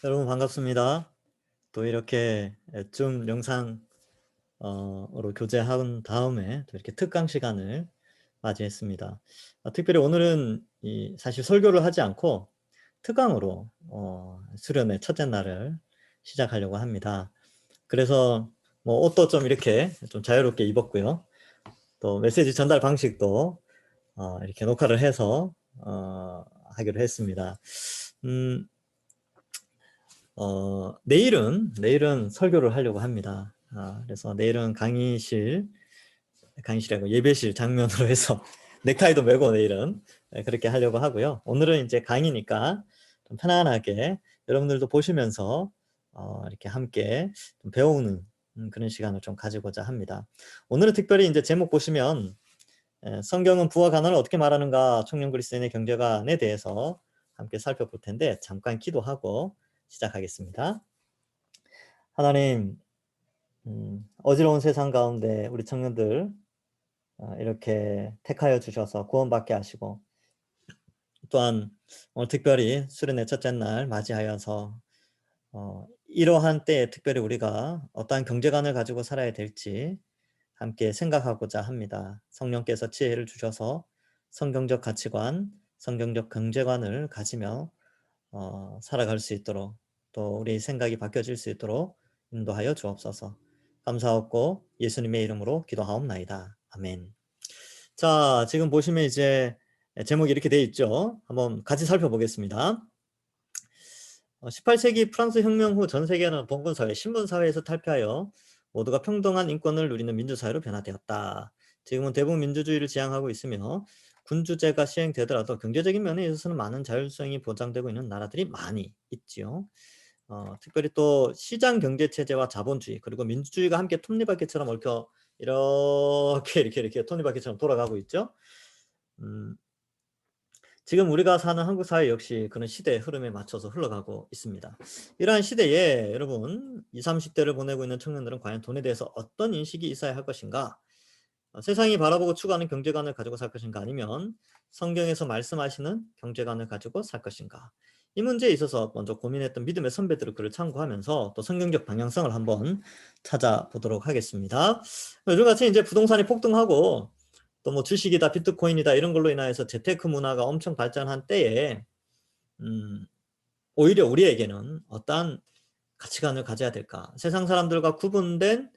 여러분 반갑습니다. 또 이렇게 줌 영상 으로 교제한 다음에 또 이렇게 특강 시간을 맞이했습니다. 특별히 오늘은 사실 설교를 하지 않고 특강으로 수련의 첫째 날을 시작하려고 합니다. 그래서 뭐 옷도 좀 이렇게 좀 자유롭게 입었고요. 또 메시지 전달 방식도 이렇게 녹화를 해서 하기로 했습니다. 음 내일은 설교를 하려고 합니다. 그래서 내일은 강의실하고 예배실 장면으로 해서 넥타이도 메고 내일은 그렇게 하려고 하고요. 오늘은 이제 강의니까 좀 편안하게 여러분들도 보시면서 이렇게 함께 좀 배우는 그런 시간을 좀 가지고자 합니다. 오늘은 특별히 이제 제목 보시면 성경은 부와 가난을 어떻게 말하는가, 청년 그리스도인의 경제관에 대해서 함께 살펴볼 텐데 잠깐 기도하고 시작하겠습니다. 하나님, 어지러운 세상 가운데 우리 청년들 이렇게 택하여 주셔서 구원받게 하시고, 또한 오늘 특별히 수련의 첫째 날 맞이하여서 이러한 때에 특별히 우리가 어떠한 경제관을 가지고 살아야 될지 함께 생각하고자 합니다. 성령께서 지혜를 주셔서 성경적 가치관, 성경적 경제관을 가지며 살아갈 수 있도록, 또 우리 생각이 바뀌어질 수 있도록 인도하여 주옵소서. 감사하고 예수님의 이름으로 기도하옵나이다. 아멘. 자, 지금 보시면 이제 제목이 이렇게 되어 있죠. 한번 같이 살펴보겠습니다. 18세기 프랑스 혁명 후 전 세계는 봉건사회, 신분사회에서 탈피하여 모두가 평등한 인권을 누리는 민주사회로 변화되었다. 지금은 대부분 민주주의를 지향하고 있으며 군주제가 시행되더라도 경제적인 면에 있어서는 많은 자율성이 보장되고 있는 나라들이 많이 있지요. 특별히 또 시장 경제 체제와 자본주의 그리고 민주주의가 함께 톱니바퀴처럼 얽혀 이렇게 톱니바퀴처럼 돌아가고 있죠. 음, 지금 우리가 사는 한국 사회 역시 그런 시대의 흐름에 맞춰서 흘러가고 있습니다. 이러한 시대에 여러분 20, 30대를 보내고 있는 청년들은 과연 돈에 대해서 어떤 인식이 있어야 할 것인가? 세상이 바라보고 추구하는 경제관을 가지고 살 것인가, 아니면 성경에서 말씀하시는 경제관을 가지고 살 것인가? 이 문제에 있어서 먼저 고민했던 믿음의 선배들의 글을 참고하면서 또 성경적 방향성을 한번 찾아보도록 하겠습니다. 요즘같이 이제 부동산이 폭등하고 또 뭐 주식이다, 비트코인이다 이런 걸로 인하여서 재테크 문화가 엄청 발전한 때에 오히려 우리에게는 어떠한 가치관을 가져야 될까? 세상 사람들과 구분된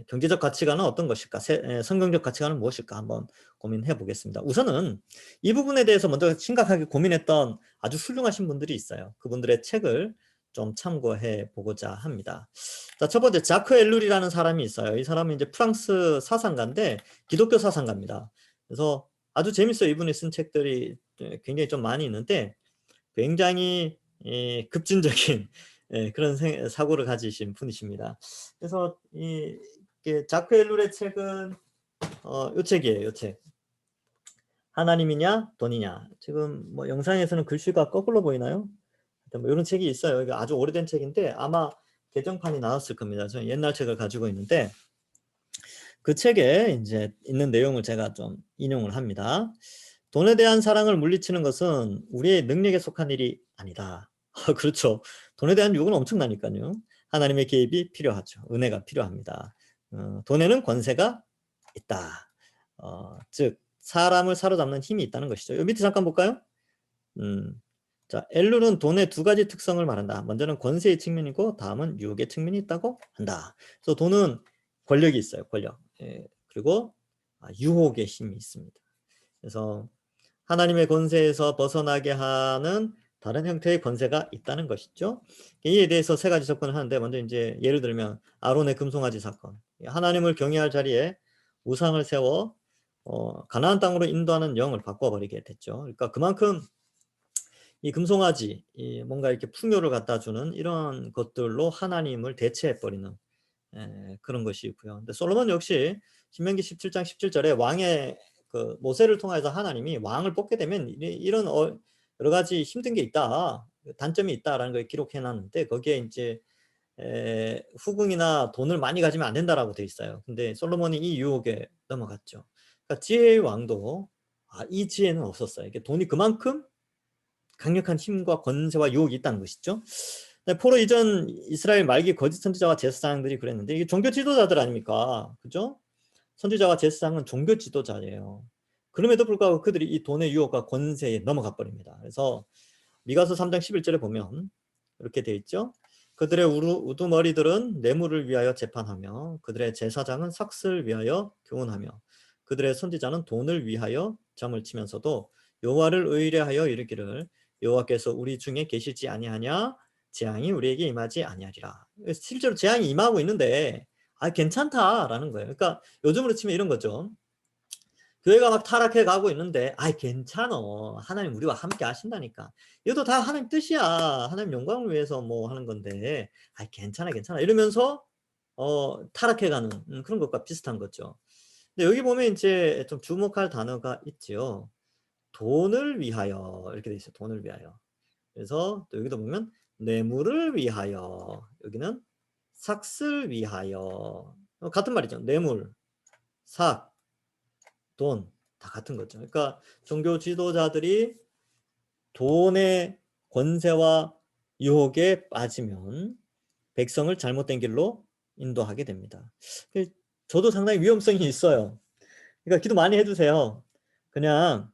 경제적 가치관은 어떤 것일까? 성경적 가치관은 무엇일까? 한번 고민해 보겠습니다. 우선은 이 부분에 대해서 먼저 심각하게 고민했던 아주 훌륭하신 분들이 있어요. 그분들의 책을 좀 참고해 보고자 합니다. 자, 첫 번째 자크 엘룰이라는 사람이 있어요. 이 사람은 이제 프랑스 사상가인데 기독교 사상가입니다. 그래서 아주 재밌어요. 이분이 쓴 책들이 굉장히 좀 많이 있는데 굉장히 급진적인 그런 사고를 가지신 분이십니다. 그래서 자크 엘룰의 책은 요 책이에요. 요 책. 하나님이냐 돈이냐. 지금 뭐 영상에서는 글씨가 거꾸로 보이나요? 뭐 이런 책이 있어요. 이게 아주 오래된 책인데 아마 개정판이 나왔을 겁니다. 저는 옛날 책을 가지고 있는데 그 책에 이제 있는 내용을 제가 좀 인용을 합니다. 돈에 대한 사랑을 물리치는 것은 우리의 능력에 속한 일이 아니다. 그렇죠. 돈에 대한 유혹은 엄청나니까요. 하나님의 개입이 필요하죠. 은혜가 필요합니다. 돈에는 권세가 있다. 즉 사람을 사로잡는 힘이 있다는 것이죠. 요 밑에 잠깐 볼까요? 자, 엘룰은 돈의 두 가지 특성을 말한다. 먼저는 권세의 측면이고 다음은 유혹의 측면이 있다고 한다. 그래서 돈은 권력이 있어요. 권력. 그리고 유혹의 힘이 있습니다. 그래서 하나님의 권세에서 벗어나게 하는 다른 형태의 권세가 있다는 것이죠. 이에 대해서 세 가지 접근을 하는데, 먼저 이제 예를 들면 아론의 금송아지 사건. 하나님을 경외할 자리에 우상을 세워 가나안 땅으로 인도하는 영을 바꿔버리게 됐죠. 그러니까 그만큼 이 금송아지, 뭔가 이렇게 풍요를 갖다 주는 이런 것들로 하나님을 대체해버리는 그런 것이 있고요. 근데 솔로몬 역시 신명기 17장 17절에 왕의 그 모세를 통해서 하나님이 왕을 뽑게 되면 이런 여러 가지 힘든 게 있다, 단점이 있다라는 걸 기록해 놨는데 거기에 이제 후궁이나 돈을 많이 가지면 안 된다라고 돼 있어요. 근데 솔로몬이 이 유혹에 넘어갔죠. 그러니까 지혜의 왕도 이 지혜는 없었어요. 이게 돈이 그만큼 강력한 힘과 권세와 유혹이 있다는 것이죠. 포로 이전 이스라엘 말기 거짓 선지자와 제사장들이 그랬는데 이게 종교 지도자들 아닙니까? 그죠? 선지자와 제사장은 종교 지도자예요. 그럼에도 불구하고 그들이 이 돈의 유혹과 권세에 넘어가 버립니다. 그래서 미가서 3장 11절에 보면 이렇게 되어 있죠. 그들의 우두머리들은 뇌물을 위하여 재판하며 그들의 제사장은 삭슬 위하여 교훈하며 그들의 선지자는 돈을 위하여 점을 치면서도 여호와를 의뢰하여 이르기를 여호와께서 우리 중에 계시지 아니하냐 재앙이 우리에게 임하지 아니하리라. 실제로 재앙이 임하고 있는데 괜찮다라는 거예요. 그러니까 요즘으로 치면 이런 거죠. 교회가 막 타락해 가고 있는데 괜찮어. 하나님 우리와 함께 하신다니까. 이것도 다 하나님 뜻이야. 하나님 영광을 위해서 뭐 하는 건데 괜찮아 괜찮아 이러면서 타락해 가는 그런 것과 비슷한 거죠. 근데 여기 보면 이제 좀 주목할 단어가 있지요. 돈을 위하여 이렇게 돼 있어요. 돈을 위하여. 그래서 또 여기도 보면 뇌물을 위하여, 여기는 삭슬 위하여. 같은 말이죠. 뇌물, 삭, 돈 다 같은 거죠. 그러니까 종교 지도자들이 돈의 권세와 유혹에 빠지면 백성을 잘못된 길로 인도하게 됩니다. 저도 상당히 위험성이 있어요. 그러니까 기도 많이 해주세요. 그냥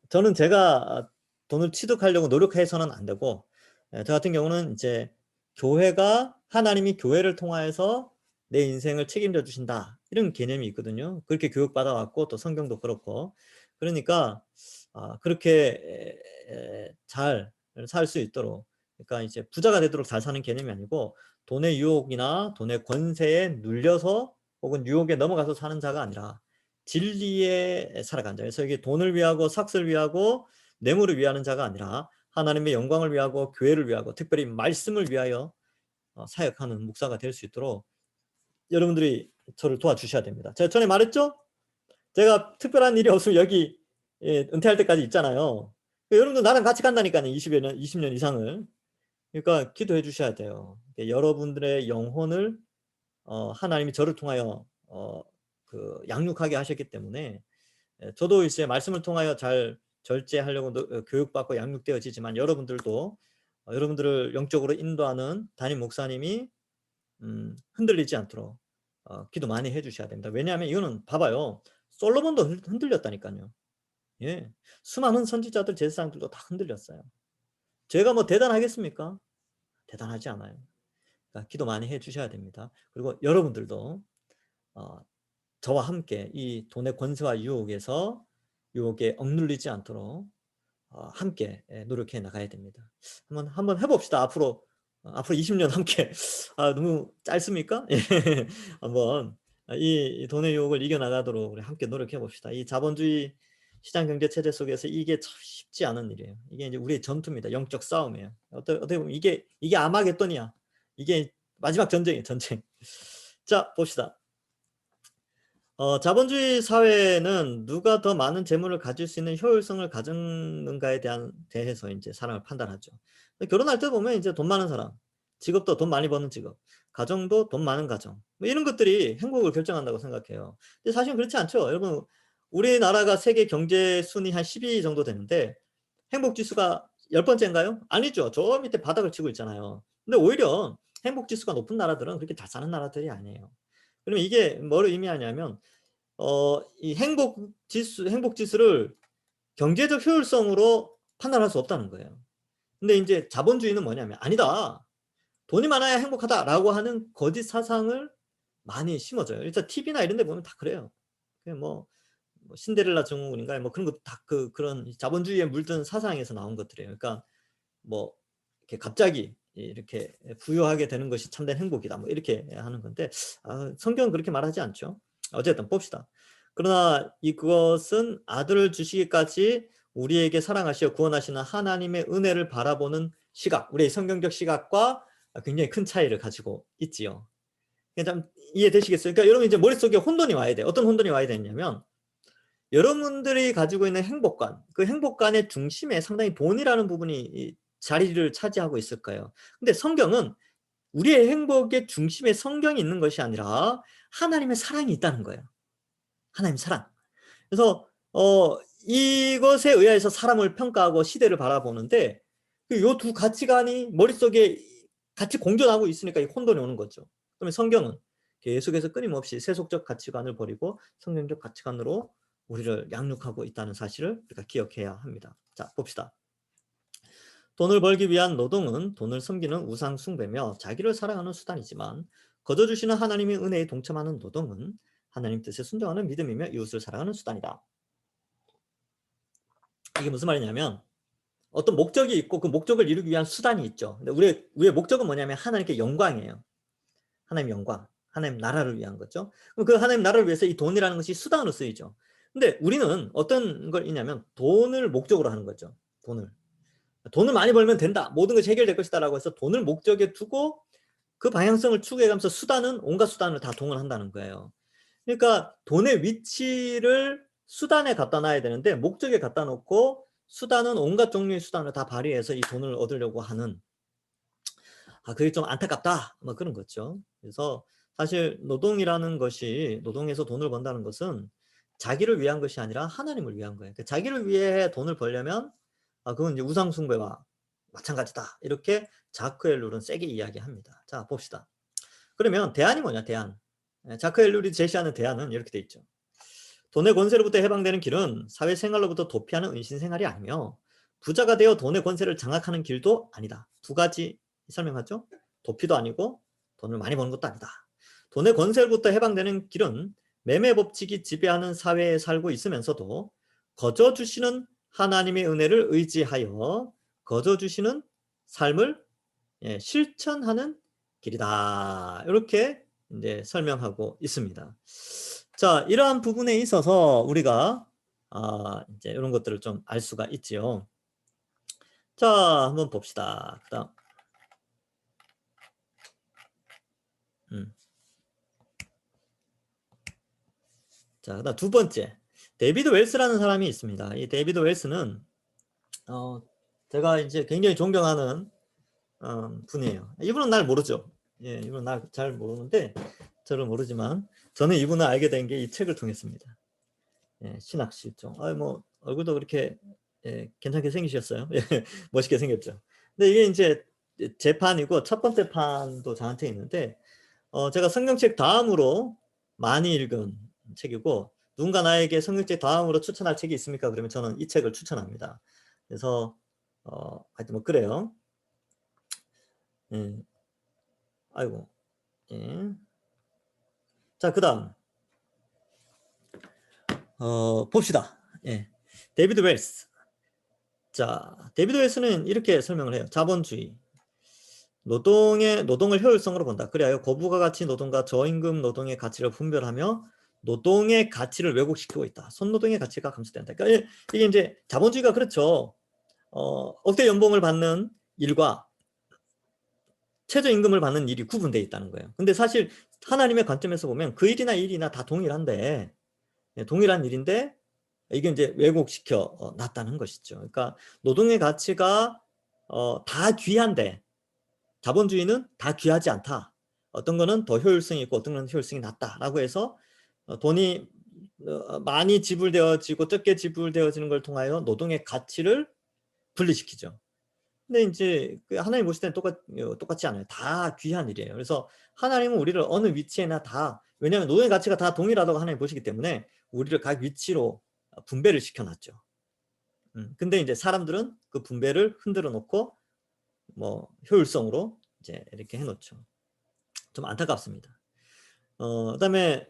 저는 제가 돈을 취득하려고 노력해서는 안 되고, 저 같은 경우는 이제 교회가, 하나님이 교회를 통하여서 내 인생을 책임져 주신다 이런 개념이 있거든요. 그렇게 교육받아 왔고 또 성경도 그렇고, 그러니까 그렇게 잘 살 수 있도록, 그러니까 이제 부자가 되도록 잘 사는 개념이 아니고 돈의 유혹이나 돈의 권세에 눌려서 혹은 유혹에 넘어가서 사는 자가 아니라 진리에 살아간 자. 그래서 이게 돈을 위하고 삭슬 위하고 뇌물을 위하는 자가 아니라 하나님의 영광을 위하고 교회를 위하고 특별히 말씀을 위하여 사역하는 목사가 될 수 있도록 여러분들이 저를 도와주셔야 됩니다. 제가 전에 말했죠? 제가 특별한 일이 없으면 여기 은퇴할 때까지 있잖아요. 여러분들 나랑 같이 간다니까요. 20년 이상을. 그러니까 기도해 주셔야 돼요. 여러분들의 영혼을 하나님이 저를 통하여 양육하게 하셨기 때문에, 저도 이제 말씀을 통하여 잘 절제하려고 교육받고 양육되어지지만 여러분들도 여러분들을 영적으로 인도하는 담임 목사님이 흔들리지 않도록 기도 많이 해주셔야 됩니다. 왜냐하면 이거는 봐봐요. 솔로몬도 흔들렸다니까요. 예, 수많은 선지자들 제사장들도 다 흔들렸어요. 제가 뭐 대단하겠습니까? 대단하지 않아요. 그러니까 기도 많이 해주셔야 됩니다. 그리고 여러분들도 저와 함께 이 돈의 권세와 유혹에 억눌리지 않도록 함께 노력해 나가야 됩니다. 한번 해봅시다. 앞으로 20년 함께. 너무 짧습니까? 예. 한번 이 돈의 유혹을 이겨나가도록 우리 함께 노력해 봅시다. 이 자본주의 시장 경제 체제 속에서 이게 참 쉽지 않은 일이에요. 이게 이제 우리의 전투입니다. 영적 싸움이에요. 어떻게 보면 이게 아마겟돈이야. 이게 마지막 전쟁이에요. 전쟁. 자, 봅시다. 자본주의 사회는 누가 더 많은 재물을 가질 수 있는 효율성을 가졌는가에 대해서 이제 사람을 판단하죠. 결혼할 때 보면 이제 돈 많은 사람, 직업도 돈 많이 버는 직업, 가정도 돈 많은 가정, 뭐 이런 것들이 행복을 결정한다고 생각해요. 근데 사실은 그렇지 않죠. 여러분, 우리나라가 세계 경제 순위 한 10위 정도 되는데 행복 지수가 10번째인가요? 아니죠. 저 밑에 바닥을 치고 있잖아요. 근데 오히려 행복 지수가 높은 나라들은 그렇게 잘 사는 나라들이 아니에요. 그러면 이게 뭘 의미하냐면 이 행복 지수를 경제적 효율성으로 판단할 수 없다는 거예요. 근데 이제 자본주의는 뭐냐면 아니다. 돈이 많아야 행복하다라고 하는 거짓 사상을 많이 심어줘요. 일단 TV나 이런 데 보면 다 그래요. 그냥 뭐 신데렐라 증후군인가 뭐 그런 것도 다 그런 자본주의에 물든 사상에서 나온 것들이에요. 그러니까 뭐 이렇게 갑자기 이렇게 부유하게 되는 것이 참된 행복이다. 뭐 이렇게 하는 건데 성경은 그렇게 말하지 않죠. 어쨌든 봅시다. 그러나 그것은 아들을 주시기까지 우리에게 사랑하시어 구원하시는 하나님의 은혜를 바라보는 시각, 우리의 성경적 시각과 굉장히 큰 차이를 가지고 있지요. 좀 이해되시겠어요? 그러니까 여러분 이제 머릿속에 혼돈이 와야 돼요. 어떤 혼돈이 와야 되냐면 여러분들이 가지고 있는 행복관, 그 행복관의 중심에 상당히 돈이라는 부분이 자리를 차지하고 있을 거예요. 근데 성경은 우리의 행복의 중심에 성경이 있는 것이 아니라 하나님의 사랑이 있다는 거예요. 하나님의 사랑. 그래서 이것에 의해서 사람을 평가하고 시대를 바라보는데 이 두 가치관이 머릿속에 같이 공존하고 있으니까 이 혼돈이 오는 거죠. 그러면 성경은 계속해서 끊임없이 세속적 가치관을 버리고 성경적 가치관으로 우리를 양육하고 있다는 사실을 우리가 기억해야 합니다. 자, 봅시다. 돈을 벌기 위한 노동은 돈을 섬기는 우상 숭배며 자기를 사랑하는 수단이지만 거저주시는 하나님의 은혜에 동참하는 노동은 하나님 뜻에 순종하는 믿음이며 이웃을 사랑하는 수단이다. 이게 무슨 말이냐면 어떤 목적이 있고 그 목적을 이루기 위한 수단이 있죠. 근데 우리의 목적은 뭐냐면 하나님께 영광이에요. 하나님 영광, 하나님 나라를 위한 거죠. 그럼 그 하나님 나라를 위해서 이 돈이라는 것이 수단으로 쓰이죠. 근데 우리는 어떤 걸 있냐면 돈을 목적으로 하는 거죠. 돈을 많이 벌면 된다. 모든 것이 해결될 것이다 라고 해서 돈을 목적에 두고 그 방향성을 추구해가면서 온갖 수단을 다 동원한다는 거예요. 그러니까 돈의 위치를 수단에 갖다 놔야 되는데 목적에 갖다 놓고 수단은 온갖 종류의 수단을 다 발휘해서 이 돈을 얻으려고 하는, 그게 좀 안타깝다 뭐 그런 거죠. 그래서 사실 노동에서 돈을 번다는 것은 자기를 위한 것이 아니라 하나님을 위한 거예요. 그러니까 자기를 위해 돈을 벌려면 그건 이제 우상 숭배와 마찬가지다, 이렇게 자크 엘룰은 세게 이야기합니다. 자, 봅시다. 그러면 대안이 뭐냐? 대안. 자크 엘룰이 제시하는 대안은 이렇게 돼 있죠. 돈의 권세로부터 해방되는 길은 사회생활로부터 도피하는 은신생활이 아니며 부자가 되어 돈의 권세를 장악하는 길도 아니다. 두 가지 설명하죠. 도피도 아니고 돈을 많이 버는 것도 아니다. 돈의 권세로부터 해방되는 길은 매매 법칙이 지배하는 사회에 살고 있으면서도 거저 주시는 하나님의 은혜를 의지하여 거저 주시는 삶을 실천하는 길이다. 이렇게 이제 설명하고 있습니다. 자, 이러한 부분에 있어서 우리가 이제 이런 것들을 좀 알 수가 있지요. 자, 한번 봅시다. 그다음, 자, 그다음 두 번째, 데이비드 웰스라는 사람이 있습니다. 이 데이비드 웰스는 제가 이제 굉장히 존경하는 분이에요. 이분은 날 모르죠. 예, 이분은 날 잘 모르는데 저를 모르지만 저는 이분을 알게 된 게 이 책을 통했습니다. 예, 신학 실종. 뭐 얼굴도 그렇게 괜찮게 생기셨어요. 예, 멋있게 생겼죠. 근데 이게 이제 재판이고 첫 번째 판도 저한테 있는데 제가 성경책 다음으로 많이 읽은 책이고, 누군가 나에게 성경책 다음으로 추천할 책이 있습니까? 그러면 저는 이 책을 추천합니다. 그래서 하여튼 뭐 그래요. 예. 아이고. 예. 자, 그다음 봅시다. 예. 데이비드 웰스. 자, 데이비드 웰스는 이렇게 설명을 해요. 자본주의. 노동을 효율성으로 본다. 그래야 고부가 가치 노동과 저임금 노동의 가치를 분별하며 노동의 가치를 왜곡시키고 있다. 손노동의 가치가 감소된다. 그러니까 이게 이제 자본주의가 그렇죠. 억대 연봉을 받는 일과 최저임금을 받는 일이 구분되어 있다는 거예요. 근데 사실 하나님의 관점에서 보면 그 일이나 이 일이나 다 동일한데, 동일한 일인데 이게 이제 왜곡시켜 놨다는 것이죠. 그러니까 노동의 가치가 다 귀한데 자본주의는 다 귀하지 않다. 어떤 거는 더 효율성이 있고 어떤 거는 효율성이 낮다라고 해서 돈이 많이 지불되어지고 적게 지불되어지는 걸 통하여 노동의 가치를 분리시키죠. 근데 이제 하나님 보실 때는 똑같지 않아요. 다 귀한 일이에요. 그래서 하나님은 우리를 어느 위치에나 다, 왜냐하면 노동의 가치가 다 동일하다고 하나님 보시기 때문에 우리를 각 위치로 분배를 시켜놨죠. 근데 이제 사람들은 그 분배를 흔들어 놓고 뭐 효율성으로 이제 이렇게 해놓죠. 좀 안타깝습니다. 그다음에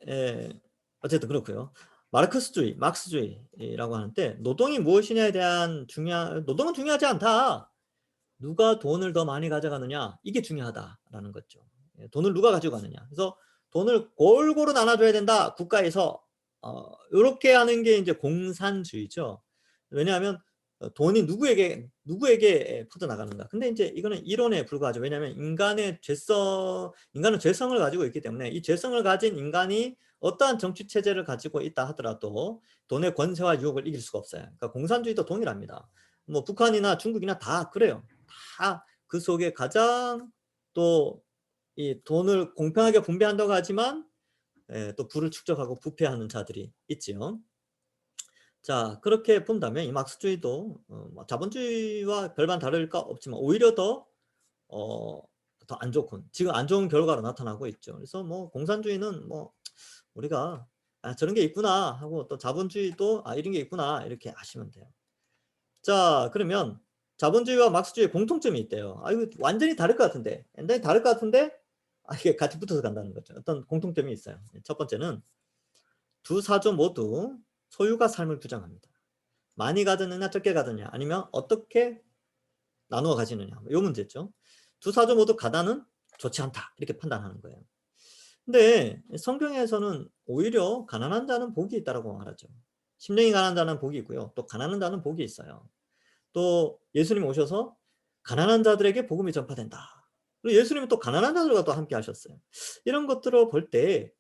어쨌든 그렇고요. 막스주의라고 하는데 노동이 무엇이냐에 대한 노동은 중요하지 않다. 누가 돈을 더 많이 가져가느냐, 이게 중요하다라는 거죠. 돈을 누가 가져가느냐. 그래서 돈을 골고루 나눠줘야 된다. 국가에서 이렇게 하는 게 이제 공산주의죠. 왜냐하면 돈이 누구에게 퍼져나가는가. 근데 이제 이거는 이론에 불과하죠. 왜냐하면 인간은 죄성을 가지고 있기 때문에 이 죄성을 가진 인간이 어떠한 정치 체제를 가지고 있다 하더라도 돈의 권세와 유혹을 이길 수가 없어요. 그러니까 공산주의도 동일합니다. 뭐 북한이나 중국이나 다 그래요. 다 그 속에 가장 또 이 돈을 공평하게 분배한다고 하지만 또 부를 축적하고 부패하는 자들이 있지요. 자, 그렇게 본다면 이 막스주의도 뭐 자본주의와 별반 다를 거 없지만 오히려 더 더 안 좋군, 지금 안 좋은 결과로 나타나고 있죠. 그래서 뭐 공산주의는 뭐 우리가 '아 저런 게 있구나.' 하고, 또 자본주의도 '아 이런 게 있구나.' 이렇게 아시면 돼요. 자, 그러면 자본주의와 막스주의의 공통점이 있대요. 아 이거 완전히 다를 것 같은데, 완전히 다를 것 같은데 이게 같이 붙어서 간다는 거죠. 어떤 공통점이 있어요. 첫 번째는 두 사조 모두 소유가 삶을 규정합니다. 많이 가졌느냐 적게 가졌느냐, 아니면 어떻게 나누어 가지느냐, 요 문제죠. 두 사조 모두 가난은 좋지 않다, 이렇게 판단하는 거예요. 근데 성경에서는 오히려 가난한 자는 복이 있다라고 말하죠. 심령이 가난한 자는 복이 있고요, 또 가난한 자는 복이 있어요. 또 예수님 오셔서 가난한 자들에게 복음이 전파된다. 그리고 예수님은 또 가난한 자들과 또 함께 하셨어요. 이런 것들을 볼 때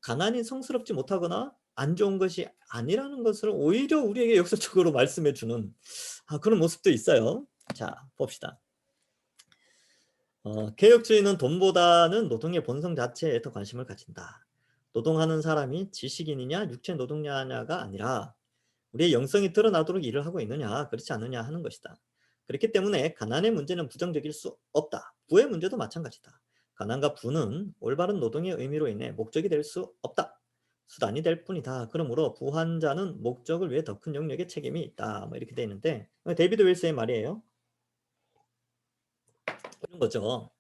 가난이 성스럽지 못하거나 안 좋은 것이 아니라는 것을 오히려 우리에게 역설적으로 말씀해 주는 그런 모습도 있어요. 자, 봅시다. 개혁주의는 돈보다는 노동의 본성 자체에 더 관심을 가진다. 노동하는 사람이 지식인이냐 육체 노동자냐가 아니라 우리의 영성이 드러나도록 일을 하고 있느냐 그렇지 않느냐 하는 것이다. 그렇기 때문에 가난의 문제는 부정적일 수 없다. 부의 문제도 마찬가지다. 가난과 부는 올바른 노동의 의미로 인해 목적이 될 수 없다. 수단이 될 뿐이다. 그러므로 부한 자는 목적을 위해 더 큰 영역의 책임이 있다. 뭐 이렇게 돼 있는데, 데이비드 윌스의 말이에요. 이런 거죠.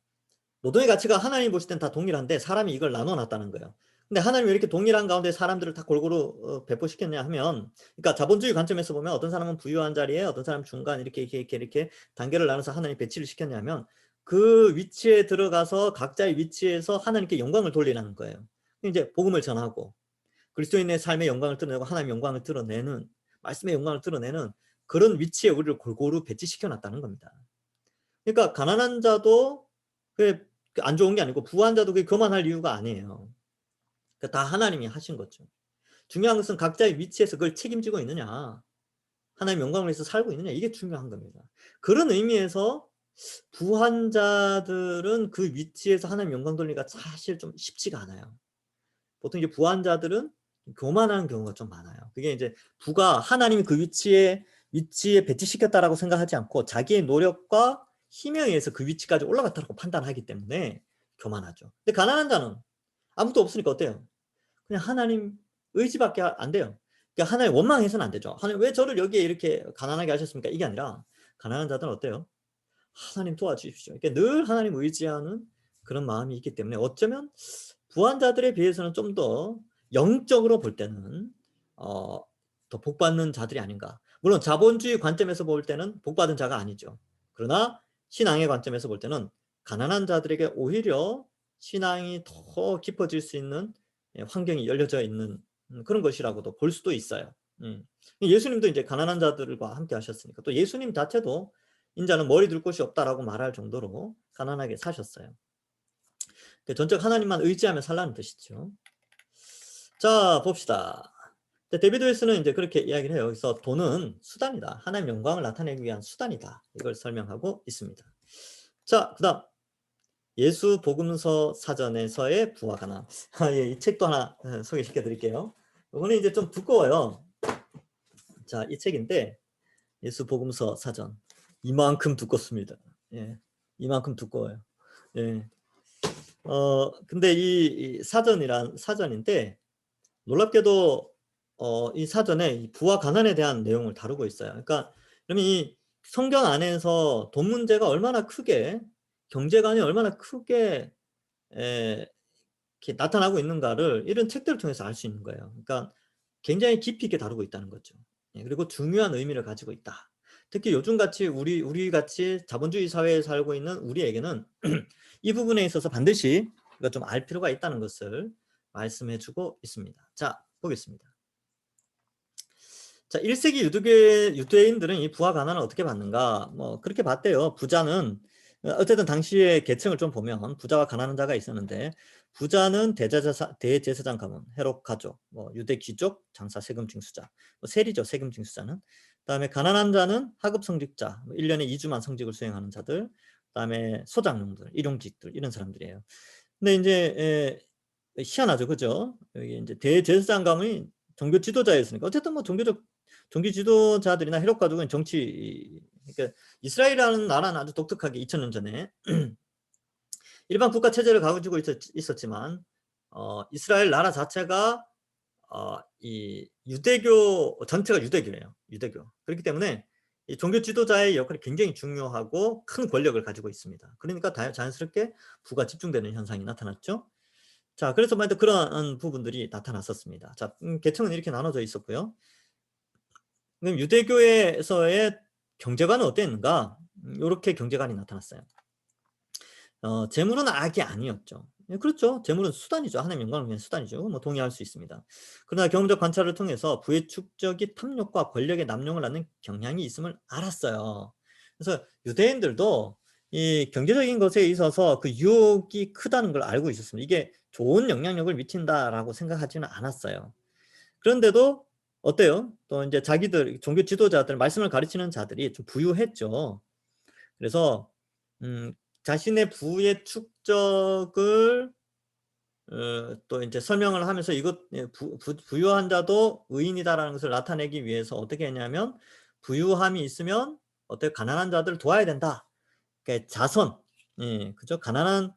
노동의 가치가 하나님이 보실 땐 다 동일한데 사람이 이걸 나눠 놨다는 거예요. 근데 하나님이 왜 이렇게 동일한 가운데 사람들을 다 골고루 배포시켰냐 하면, 그러니까 자본주의 관점에서 보면 어떤 사람은 부유한 자리에, 어떤 사람은 중간, 이렇게 단계를 나눠서 하나님이 배치를 시켰냐면, 그 위치에 들어가서 각자의 위치에서 하나님께 영광을 돌리라는 거예요. 이제 복음을 전하고 그리스도인의 삶의 영광을 드러내고 하나님의 영광을 드러내는, 말씀의 영광을 드러내는 그런 위치에 우리를 골고루 배치시켜 놨다는 겁니다. 그러니까 가난한 자도 그게 안 좋은 게 아니고 부한 자도 그게 교만할 이유가 아니에요. 다 하나님이 하신 거죠. 중요한 것은 각자의 위치에서 그걸 책임지고 있느냐, 하나님의 영광을 위해서 살고 있느냐, 이게 중요한 겁니다. 그런 의미에서 부한 자들은 그 위치에서 하나님 영광 돌리기가 사실 좀 쉽지가 않아요. 보통 이제 부한 자들은 교만하는 경우가 좀 많아요. 그게 이제 부가 하나님이 그 위치에 배치시켰다라고 생각하지 않고 자기의 노력과 힘에 의해서 그 위치까지 올라갔다고 판단하기 때문에 교만하죠. 근데 가난한 자는 아무것도 없으니까 어때요? 그냥 하나님 의지밖에 안 돼요. 그러니까 하나님 원망해서는 안 되죠. 하나님 왜 저를 여기에 이렇게 가난하게 하셨습니까? 이게 아니라 가난한 자들은 어때요? 하나님 도와주십시오. 그러니까 늘 하나님 의지하는 그런 마음이 있기 때문에 어쩌면 부한 자들에 비해서는 좀 더 영적으로 볼 때는 더 복받는 자들이 아닌가. 물론 자본주의 관점에서 볼 때는 복받은 자가 아니죠. 그러나 신앙의 관점에서 볼 때는 가난한 자들에게 오히려 신앙이 더 깊어질 수 있는 환경이 열려져 있는 그런 것이라고도 볼 수도 있어요. 예수님도 이제 가난한 자들과 함께 하셨으니까, 또 예수님 자체도 "인자는 머리 둘 곳이 없다."라고 말할 정도로 가난하게 사셨어요. 전적 하나님만 의지하며 살라는 뜻이죠. 자, 봅시다. 데이비드 윌스는 이제 그렇게 이야기를 해요. 그래서 돈은 수단이다. 하나님의 영광을 나타내기 위한 수단이다. 이걸 설명하고 있습니다. 자, 그다음 예수 복음서 사전에서의 부와 가난. 예, 이 책도 하나 소개시켜 드릴게요. 이거는 이제 좀 두꺼워요. 자, 이 책인데 예수 복음서 사전. 이만큼 두껍습니다. 예. 이만큼 두꺼워요. 예. 근데 이 사전인데 놀랍게도 이 사전에 이 부와 가난에 대한 내용을 다루고 있어요. 그러니까 그러면 이 성경 안에서 돈 문제가 얼마나 크게, 경제관이 얼마나 크게 에 이렇게 나타나고 있는가를 이런 책들을 통해서 알 수 있는 거예요. 그러니까 굉장히 깊이 있게 다루고 있다는 거죠. 예, 그리고 중요한 의미를 가지고 있다. 특히 요즘같이 우리같이 자본주의 사회에 살고 있는 우리에게는 이 부분에 있어서 반드시 우리가 좀 알 필요가 있다는 것을 말씀해 주고 있습니다. 자, 보겠습니다. 자, 1세기 유대인들은 이 부와 가난을 어떻게 봤는가? 뭐 그렇게 봤대요. 부자는 어쨌든 당시의 계층을 좀 보면 부자와 가난한 자가 있었는데, 부자는 대제사장 가문, 헤롯 가족, 뭐 유대 귀족, 장사 세금 징수자, 뭐 세리죠, 세금 징수자는. 그다음에 가난한 자는 하급 성직자, 1년에 2주만 성직을 수행하는 자들, 그다음에 소장농들, 일용직들, 이런 사람들이에요. 근데 이제 희한하죠, 그죠? 여기 이제 대제사장 가문이 종교 지도자였으니까. 어쨌든 뭐 종교 지도자들이나 헤롯 가족은 정치, 그러니까 이스라엘이라는 나라는 아주 독특하게 2000년 전에 일반 국가 체제를 가지고 있었지만 이스라엘 나라 자체가 이 유대교 전체가 유대교예요. 유대교. 그렇기 때문에 이 종교 지도자의 역할이 굉장히 중요하고 큰 권력을 가지고 있습니다. 그러니까 자연스럽게 부가 집중되는 현상이 나타났죠. 자, 그래서 만약 그러한 부분들이 나타났었습니다. 자, 계층은 이렇게 나눠져 있었고요. 그럼 유대교에서의 경제관은 어땠는가? 이렇게 경제관이 나타났어요. 재물은 악이 아니었죠. 예, 그렇죠. 재물은 수단이죠. 하나님의 영광을 위한 수단이죠. 뭐 동의할 수 있습니다. 그러나 경험적 관찰을 통해서 부의 축적이 탐욕과 권력의 남용을 하는 경향이 있음을 알았어요. 그래서 유대인들도 이 경제적인 것에 있어서 그 유혹이 크다는 걸 알고 있었습니다. 이게 좋은 영향력을 미친다라고 생각하지는 않았어요. 그런데도 어때요? 또 이제 자기들 종교 지도자들 말씀을 가르치는 자들이 좀 부유했죠. 그래서 자신의 부의 축적을 또 이제 설명을 하면서 이것 부유한 자도 의인이다라는 것을 나타내기 위해서 어떻게 했냐면 부유함이 있으면 어떻게 가난한 자들을 도와야 된다. 그러니까 자선, 예, 그죠? 가난한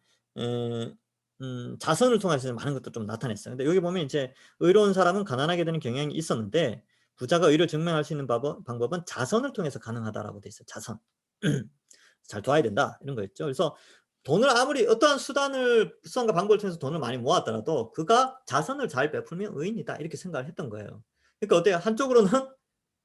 자선을 통해서 많은 것도 좀 나타냈어요. 근데 여기 보면 이제 의로운 사람은 가난하게 되는 경향이 있었는데 부자가 의를 증명할 수 있는 방법은 자선을 통해서 가능하다라고 돼 있어요. 자선. 잘 도와야 된다 이런 거였죠. 그래서 돈을 아무리 어떠한 수단과 방법을 통해서 돈을 많이 모았더라도 그가 자선을 잘 베풀면 의인이다 이렇게 생각을 했던 거예요. 그러니까 어때요? 한쪽으로는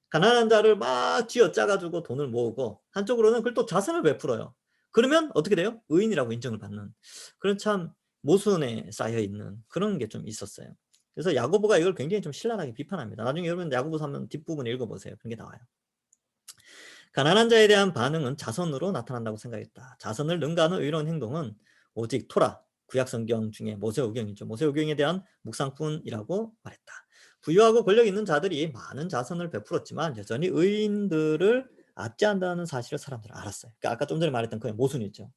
가난한 자를 막 쥐어짜 가지고 돈을 모으고 한쪽으로는 그걸 또 자선을 베풀어요. 그러면 어떻게 돼요? 의인이라고 인정을 받는 그런 참 모순에 쌓여 있는 그런 게 좀 있었어요. 그래서 야고보가 이걸 굉장히 좀 신랄하게 비판합니다. 나중에 여러분 야고보서 한번 뒷부분 읽어보세요. 그런 게 나와요. 가난한 자에 대한 반응은 자선으로 나타난다고 생각했다. 자선을 능가하는 의로운 행동은 오직 토라, 구약성경 중에 모세오경이죠. 모세오경에 대한 묵상뿐이라고 말했다. 부유하고 권력 있는 자들이 많은 자선을 베풀었지만 여전히 의인들을 압제한다는 사실을 사람들은 알았어요. 그러니까 아까 좀 전에 말했던 그 모순이죠.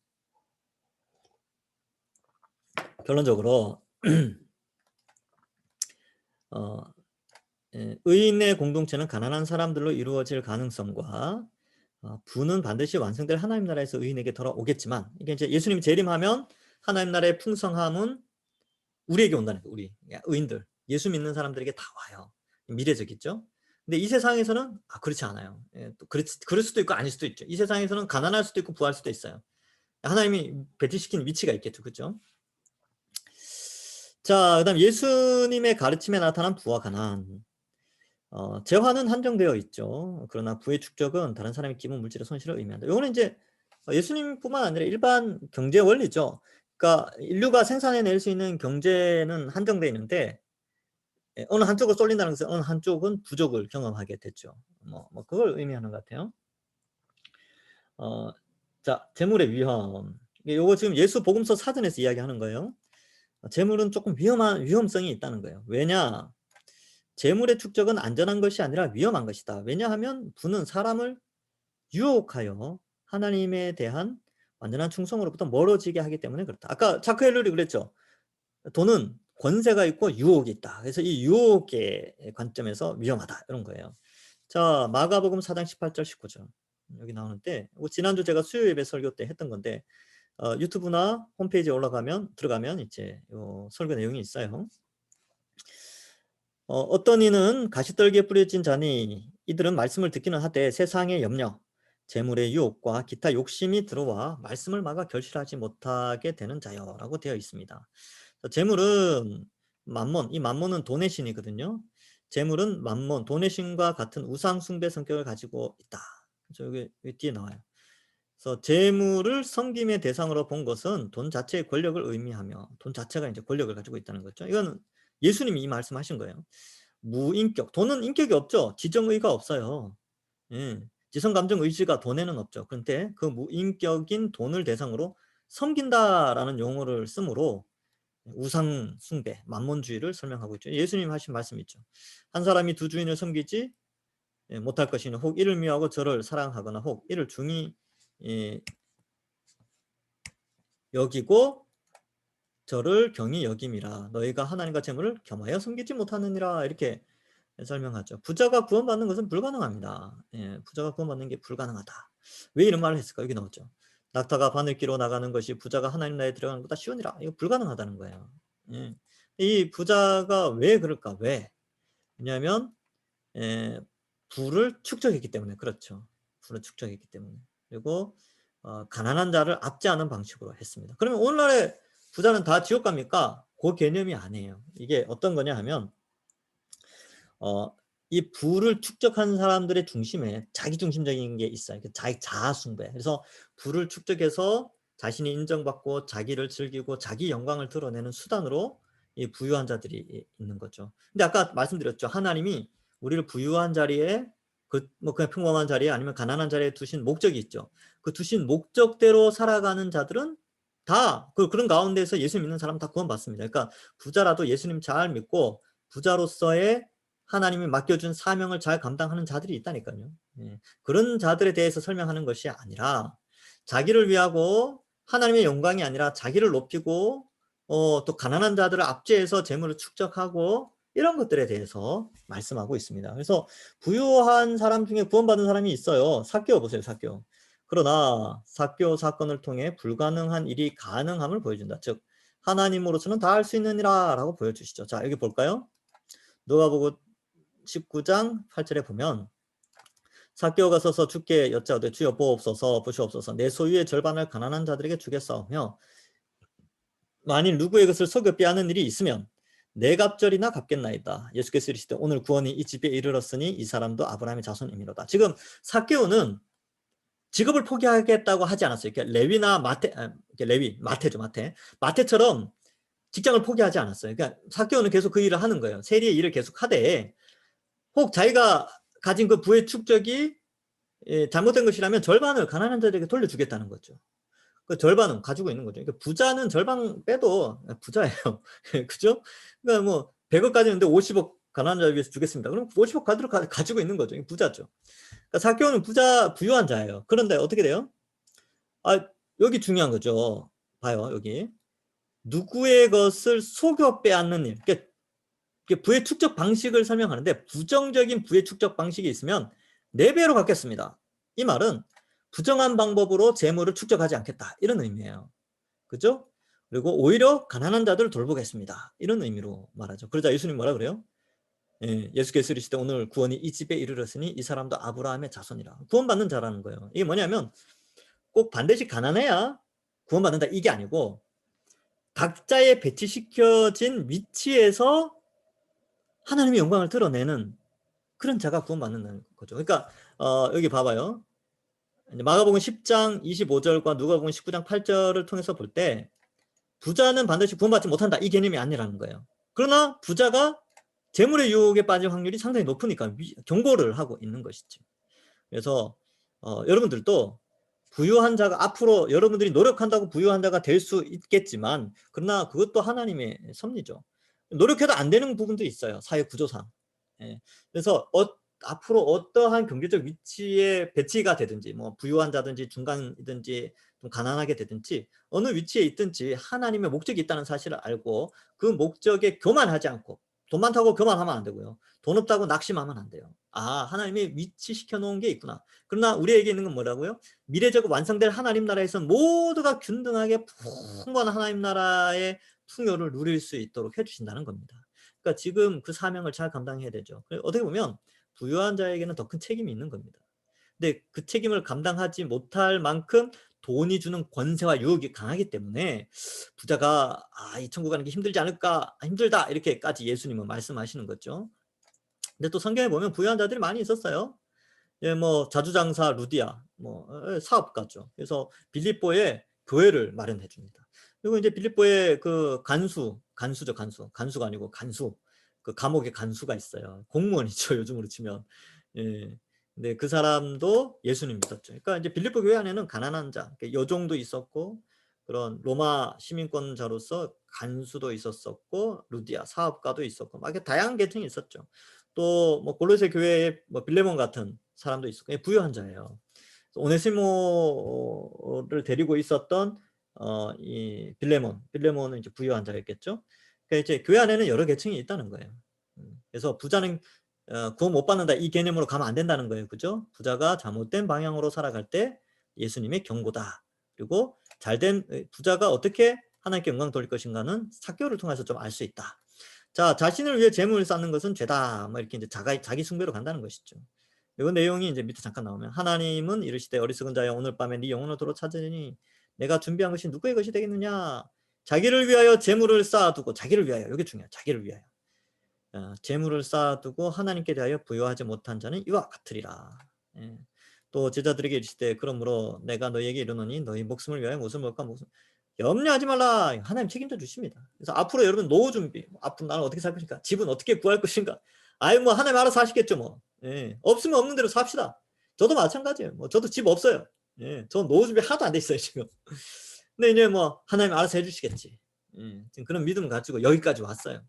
결론적으로 의인의 공동체는 가난한 사람들로 이루어질 가능성과 부는 반드시 완성될 하나님 나라에서 의인에게 돌아오겠지만 이게 이제 예수님이 재림하면 하나님 나라의 풍성함은 우리에게 온다는 거예요. 우리 의인들, 예수 믿는 사람들에게 다 와요. 미래적이죠. 근데 이 세상에서는 그렇지 않아요. 예, 또 그럴 수도 있고 아닐 수도 있죠. 이 세상에서는 가난할 수도 있고 부할 수도 있어요. 하나님이 배치시킨 위치가 있겠죠. 그렇죠? 자, 그다음 예수님의 가르침에 나타난 부와 가난. 재화는 한정되어 있죠. 그러나 부의 축적은 다른 사람의 기본 물질의 손실을 의미한다. 이거는 이제 예수님뿐만 아니라 일반 경제 원리죠. 그러니까 인류가 생산해낼 수 있는 경제는 한정되어 있는데 어느 한쪽을 쏠린다는 것은 어느 한쪽은 부족을 경험하게 됐죠. 뭐 그걸 의미하는 것 같아요. 자, 재물의 위험. 이거 지금 예수 복음서 사전에서 이야기하는 거예요. 재물은 조금 위험성이 있다는 거예요. 왜냐? 재물의 축적은 안전한 것이 아니라 위험한 것이다. 왜냐하면 부는 사람을 유혹하여 하나님에 대한 완전한 충성으로부터 멀어지게 하기 때문에 그렇다. 아까 자크 헬럴이 그랬죠. 돈은 권세가 있고 유혹이 있다. 그래서 이 유혹의 관점에서 위험하다. 이런 거예요. 자, 마가복음 4장 18절 19절 여기 나오는데 지난주 제가 수요 예배 설교 때 했던 건데 유튜브나 홈페이지에 들어가면 이제 요 설교 내용이 있어요. 어떤 이는 가시떨기에 뿌려진 자니 이들은 말씀을 듣기는 하되 세상의 염려, 재물의 유혹과 기타 욕심이 들어와 말씀을 막아 결실하지 못하게 되는 자여라고 되어 있습니다. 재물은 만몬, 이 만몬은 돈의 신이거든요. 재물은 만몬, 돈의 신과 같은 우상 숭배 성격을 가지고 있다. 여기 뒤에 나와요. 그래서 재물을 섬김의 대상으로 본 것은 돈 자체의 권력을 의미하며 돈 자체가 이제 권력을 가지고 있다는 거죠. 이건 예수님이 이 말씀하신 거예요. 무인격, 돈은 인격이 없죠. 지정의가 없어요. 예. 지성, 감정, 의지가 돈에는 없죠. 그런데 그 무인격인 돈을 대상으로 섬긴다라는 용어를 쓰므로 우상 숭배, 만몬주의를 설명하고 있죠. 예수님 하신 말씀 있죠. 한 사람이 두 주인을 섬기지 못할 것이니 혹 이를 미워하고 저를 사랑하거나 혹 이를 중히 여기고 저를 경히 여김이라 너희가 하나님과 재물을 겸하여 섬기지 못하느니라 이렇게 설명하죠. 부자가 구원받는 것은 불가능합니다. 예, 부자가 구원받는 게 불가능하다. 왜 이런 말을 했을까? 여기 나오죠. 낙타가 바늘기로 나가는 것이 부자가 하나님 나라에 들어가는 것보다 쉬우니라. 이거 불가능하다는 거예요. 예. 이 부자가 왜 그럴까? 왜? 왜냐하면 예, 부를 축적했기 때문에. 그렇죠. 부를 축적했기 때문에. 그리고 가난한 자를 압제하는 방식으로 했습니다. 그러면 오늘날의 부자는 다 지옥 갑니까? 그 개념이 아니에요. 이게 어떤 거냐 하면 이 부를 축적한 사람들의 중심에 자기중심적인 게 있어요. 자기 자아숭배. 그래서 부를 축적해서 자신이 인정받고 자기를 즐기고 자기 영광을 드러내는 수단으로 이 부유한 자들이 있는 거죠. 근데 아까 말씀드렸죠. 하나님이 우리를 부유한 자리에 뭐 그냥 평범한 자리에 아니면 가난한 자리에 두신 목적이 있죠. 그 두신 목적대로 살아가는 자들은 다 그런 가운데서 예수 믿는 사람 다 구원받습니다. 그러니까 부자라도 예수님 잘 믿고 부자로서의 하나님이 맡겨준 사명을 잘 감당하는 자들이 있다니까요. 예. 그런 자들에 대해서 설명하는 것이 아니라 자기를 위하고 하나님의 영광이 아니라 자기를 높이고 또 가난한 자들을 압제해서 재물을 축적하고 이런 것들에 대해서 말씀하고 있습니다. 그래서 부유한 사람 중에 구원받은 사람이 있어요. 삭개오 보세요. 삭개오. 그러나 삭개오 사건을 통해 불가능한 일이 가능함을 보여준다. 즉 하나님으로서는 다 할 수 있느니라 라고 보여주시죠. 자, 여기 볼까요? 누가복음 19장 8절에 보면 삭개오가 서서 주께 여짜오되 주여 보시옵소서 내 소유의 절반을 가난한 자들에게 주겠사오며 만일 누구의 것을 속여 빼앗는 일이 있으면 네 갑절이나 갚겠나이다. 예수께서 이르시되 오늘 구원이 이 집에 이르렀으니 이 사람도 아브라함의 자손이미로다. 지금 삭개오는 직업을 포기하겠다고 하지 않았어요. 그러니까 레위나 마태죠. 마태처럼 직장을 포기하지 않았어요. 그러니까 삭개오는 계속 그 일을 하는 거예요. 세리의 일을 계속 하되 혹 자기가 가진 그 부의 축적이 잘못된 것이라면 절반을 가난한 자들에게 돌려주겠다는 거죠. 그 절반은 가지고 있는 거죠. 그러니까 부자는 절반 빼도 부자예요. 그죠? 그러니까 뭐 100억 가지는데 50억 가난한 자를 위해서 주겠습니다. 그럼 50억 가지고 있는 거죠. 부자죠. 그러니까 삭개오는 부유한 자예요. 그런데 어떻게 돼요? 여기 중요한 거죠. 봐요, 여기. 누구의 것을 속여 빼앗는 일. 그러니까 부의 축적 방식을 설명하는데 부정적인 부의 축적 방식이 있으면 4배로 갚겠습니다. 이 말은 부정한 방법으로 재물을 축적하지 않겠다. 이런 의미예요. 그죠? 그리고 오히려 가난한 자들을 돌보겠습니다. 이런 의미로 말하죠. 그러자 예수님 뭐라 그래요? 예수께서 이르시되 오늘 구원이 이 집에 이르렀으니 이 사람도 아브라함의 자손이라. 구원받는 자라는 거예요. 이게 뭐냐면 꼭 반드시 가난해야 구원받는다 이게 아니고 각자의 배치시켜진 위치에서 하나님의 영광을 드러내는 그런 자가 구원받는다는 거죠. 그러니까 여기 봐봐요. 마가복음 10장 25절과 누가복음 19장 8절을 통해서 볼 때 부자는 반드시 구원받지 못한다 이 개념이 아니라는 거예요. 그러나 부자가 재물의 유혹에 빠질 확률이 상당히 높으니까 경고를 하고 있는 것이죠. 그래서 여러분들도 부유한 자가 앞으로 여러분들이 노력한다고 부유한 자가 될 수 있겠지만 그러나 그것도 하나님의 섭리죠. 노력해도 안 되는 부분도 있어요. 사회 구조상. 예. 그래서 앞으로 어떠한 경제적 위치에 배치가 되든지 뭐 부유한 자든지 중간이든지 좀 가난하게 되든지 어느 위치에 있든지 하나님의 목적이 있다는 사실을 알고 그 목적에 교만하지 않고 돈 많다고 교만하면 안 되고요. 돈 없다고 낙심하면 안 돼요. 하나님이 위치시켜 놓은 게 있구나. 그러나 우리에게 있는 건 뭐라고요? 미래적 완성될 하나님 나라에서 모두가 균등하게 풍부한 하나님 나라의 풍요를 누릴 수 있도록 해주신다는 겁니다. 그러니까 지금 그 사명을 잘 감당해야 되죠. 어떻게 보면 부유한 자에게는 더 큰 책임이 있는 겁니다. 근데 그 책임을 감당하지 못할 만큼 돈이 주는 권세와 유혹이 강하기 때문에 부자가 이 천국 가는 게 힘들지 않을까? 힘들다 이렇게까지 예수님은 말씀하시는 거죠. 근데 또 성경에 보면 부유한 자들이 많이 있었어요. 뭐 자주장사 루디아, 뭐 사업가죠. 그래서 빌립보에 교회를 마련해 줍니다. 그리고 이제 빌립보에 그 간수가 아니고 간수, 그 감옥에 간수가 있어요. 공무원이죠 요즘으로 치면. 예. 근데 그 사람도 예수님 믿었죠. 그러니까 이제 빌립보 교회 안에는 가난한 자, 여종도 있었고 그런 로마 시민권자로서 간수도 있었었고 루디아 사업가도 있었고 막 다양한 계층이 있었죠. 또 뭐 골로새 교회에 뭐 빌레몬 같은 사람도 있었고 부유한 자예요. 오네시모를 데리고 있었던 이 빌레몬은 이제 부유한 자였겠죠. 그러니까 이제 교회 안에는 여러 계층이 있다는 거예요. 그래서 부자는 구원 못 받는다 이 개념으로 가면 안 된다는 거예요. 그죠? 부자가 잘못된 방향으로 살아갈 때 예수님의 경고다. 그리고 잘된 부자가 어떻게 하나님께 영광 돌릴 것인가는 사교를 통해서 좀 알 수 있다. 자, 자신을 위해 재물을 쌓는 것은 죄다. 뭐 이렇게 이제 자기 숭배로 간다는 것이죠. 이 내용이 이제 밑에 잠깐 나오면 하나님은 이르시되 어리석은 자여 오늘 밤에 네 영혼을 도로 찾으니 내가 준비한 것이 누구의 것이 되겠느냐. 자기를 위하여 재물을 쌓아두고 자기를 위하여 이게 중요해요. 자기를 위하여 재물을 쌓아두고 하나님께 대하여 부여하지 못한 자는 이와 같으리라. 예. 또 제자들에게 이르시되 그러므로 내가 너희에게 이르노니 너희 목숨을 위하여 무엇을 먹을까 무슨 염려하지 말라. 하나님 책임져 주십니다. 그래서 앞으로 여러분 노후 준비, 앞으로 나는 어떻게 살 것인가, 집은 어떻게 구할 것인가. 아유 뭐 하나님 알아서 하시겠죠 뭐. 예. 없으면 없는 대로 삽시다. 저도 마찬가지예요. 뭐 저도 집 없어요. 예. 저 노후 준비 하나도 안 돼 있어요 지금. 근데 이제 뭐 하나님 알아서 해주시겠지. 예. 지금 그런 믿음을 가지고 여기까지 왔어요.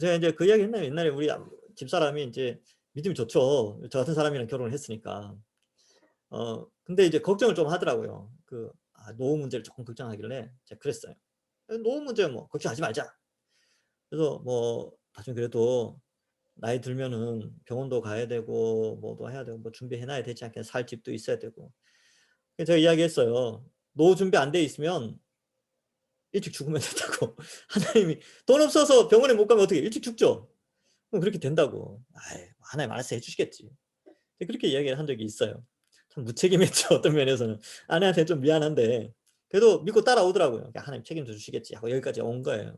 제가 이제 그 이야기 했나요? 옛날에 우리 집사람이 이제 믿음이 좋죠. 저 같은 사람이랑 결혼을 했으니까. 근데 이제 걱정을 좀 하더라고요. 노후 문제를 조금 걱정하길래 제가 그랬어요. 노후 문제 뭐 걱정하지 말자. 그래서 뭐 나중에 그래도 나이 들면은 병원도 가야 되고 뭐도 해야 되고 뭐 준비해놔야 되지 않겠냐. 살 집도 있어야 되고. 그래서 제가 이야기했어요. 노후 준비 안 돼 있으면 일찍 죽으면 된다고. 하나님이 돈 없어서 병원에 못 가면 어떻게 일찍 죽죠? 그럼 그렇게 된다고. 하나님 알아서 해주시겠지. 그렇게 이야기를 한 적이 있어요. 참 무책임했죠. 어떤 면에서는. 아내한테 좀 미안한데 그래도 믿고 따라오더라고요. 하나님 책임져 주시겠지 하고 여기까지 온 거예요.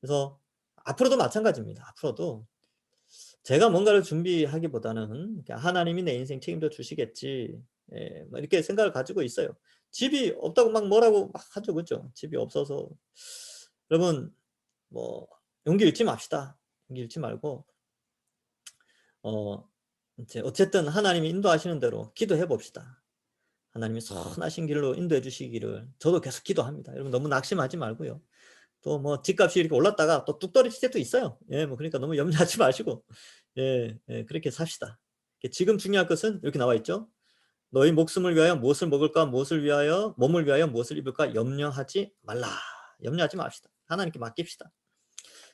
그래서 앞으로도 마찬가지입니다. 앞으로도 제가 뭔가를 준비하기보다는 하나님이 내 인생 책임져 주시겠지. 예, 뭐 이렇게 생각을 가지고 있어요. 집이 없다고 막 뭐라고 막 하죠. 그죠? 집이 없어서. 여러분, 뭐, 용기 잃지 맙시다. 용기 잃지 말고, 이제 어쨌든 하나님이 인도하시는 대로 기도해 봅시다. 하나님이 선하신 길로 인도해 주시기를 저도 계속 기도합니다. 여러분 너무 낙심하지 말고요. 또 뭐 집값이 이렇게 올랐다가 또 뚝 떨어질 때도 있어요. 예, 뭐 그러니까 너무 염려하지 마시고, 예, 그렇게 삽시다. 지금 중요한 것은 이렇게 나와 있죠. 너희 목숨을 위하여 무엇을 먹을까, 무엇을 위하여, 몸을 위하여 무엇을 입을까 염려하지 말라. 염려하지 맙시다. 하나님께 맡깁시다.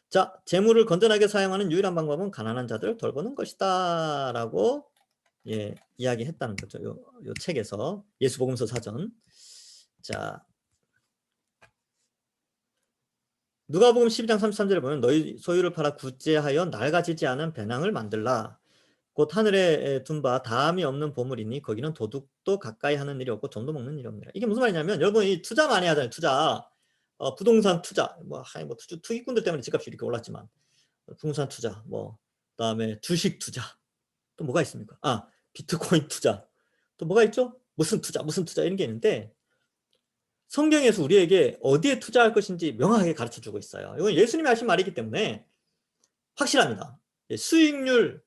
자, 재물을 건전하게 사용하는 유일한 방법은 가난한 자들을 돌보는 것이다. 라고, 예, 이야기했다는 거죠. 요 책에서. 예수복음서 사전. 자, 누가복음 12장 33절에 보면 너희 소유를 팔아 구제하여 낡아지지 않은 배낭을 만들라. 곧 하늘에 둔 바 다함이 없는 보물이니 거기는 도둑도 가까이 하는 일이 없고 좀도 먹는 일이 없느라. 이게 무슨 말이냐면 여러분이 투자 많이 하잖아요. 투자. 부동산 투자. 뭐 투기꾼들 때문에 집값이 이렇게 올랐지만 부동산 투자. 뭐 그다음에 주식 투자. 또 뭐가 있습니까? 비트코인 투자. 또 뭐가 있죠? 무슨 투자 이런 게 있는데 성경에서 우리에게 어디에 투자할 것인지 명확하게 가르쳐주고 있어요. 이건 예수님이 하신 말이기 때문에 확실합니다. 수익률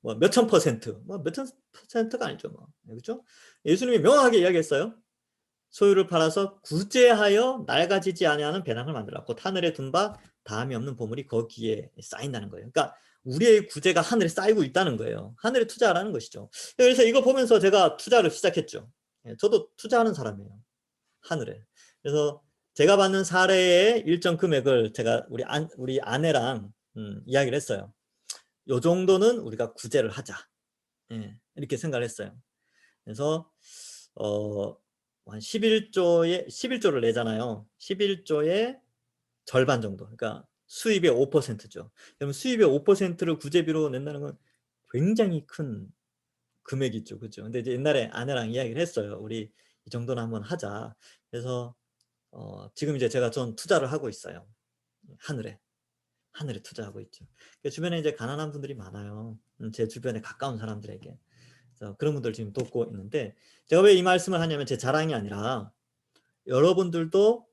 뭐 몇천 퍼센트, 뭐 몇천 퍼센트가 아니죠, 뭐. 그렇죠? 예수님이 명확하게 이야기했어요. 소유를 팔아서 구제하여 낡아지지 아니하는 배낭을 만들라. 곧 하늘에 둔 바 다함이 없는 보물이 거기에 쌓인다는 거예요. 그러니까 우리의 구제가 하늘에 쌓이고 있다는 거예요. 하늘에 투자하라는 것이죠. 그래서 이거 보면서 제가 투자를 시작했죠. 저도 투자하는 사람이에요. 하늘에. 그래서 제가 받는 사례의 일정 금액을 제가 우리 아내랑 이야기를 했어요. 요 정도는 우리가 구제를 하자. 예, 이렇게 생각을 했어요. 그래서 한 11조를 내잖아요. 11조의 절반 정도. 그러니까 수입의 5%죠. 그러면 수입의 5%를 구제비로 낸다는 건 굉장히 큰 금액이죠. 그죠? 근데 이제 옛날에 아내랑 이야기를 했어요. 우리 이 정도는 한번 하자. 그래서 지금 이제 제가 좀 투자를 하고 있어요. 하늘에 투자하고 있죠. 주변에 이제 가난한 분들이 많아요. 제 주변에 가까운 사람들에게. 그래서 그런 분들 지금 돕고 있는데 제가 왜 이 말씀을 하냐면 제 자랑이 아니라 여러분들도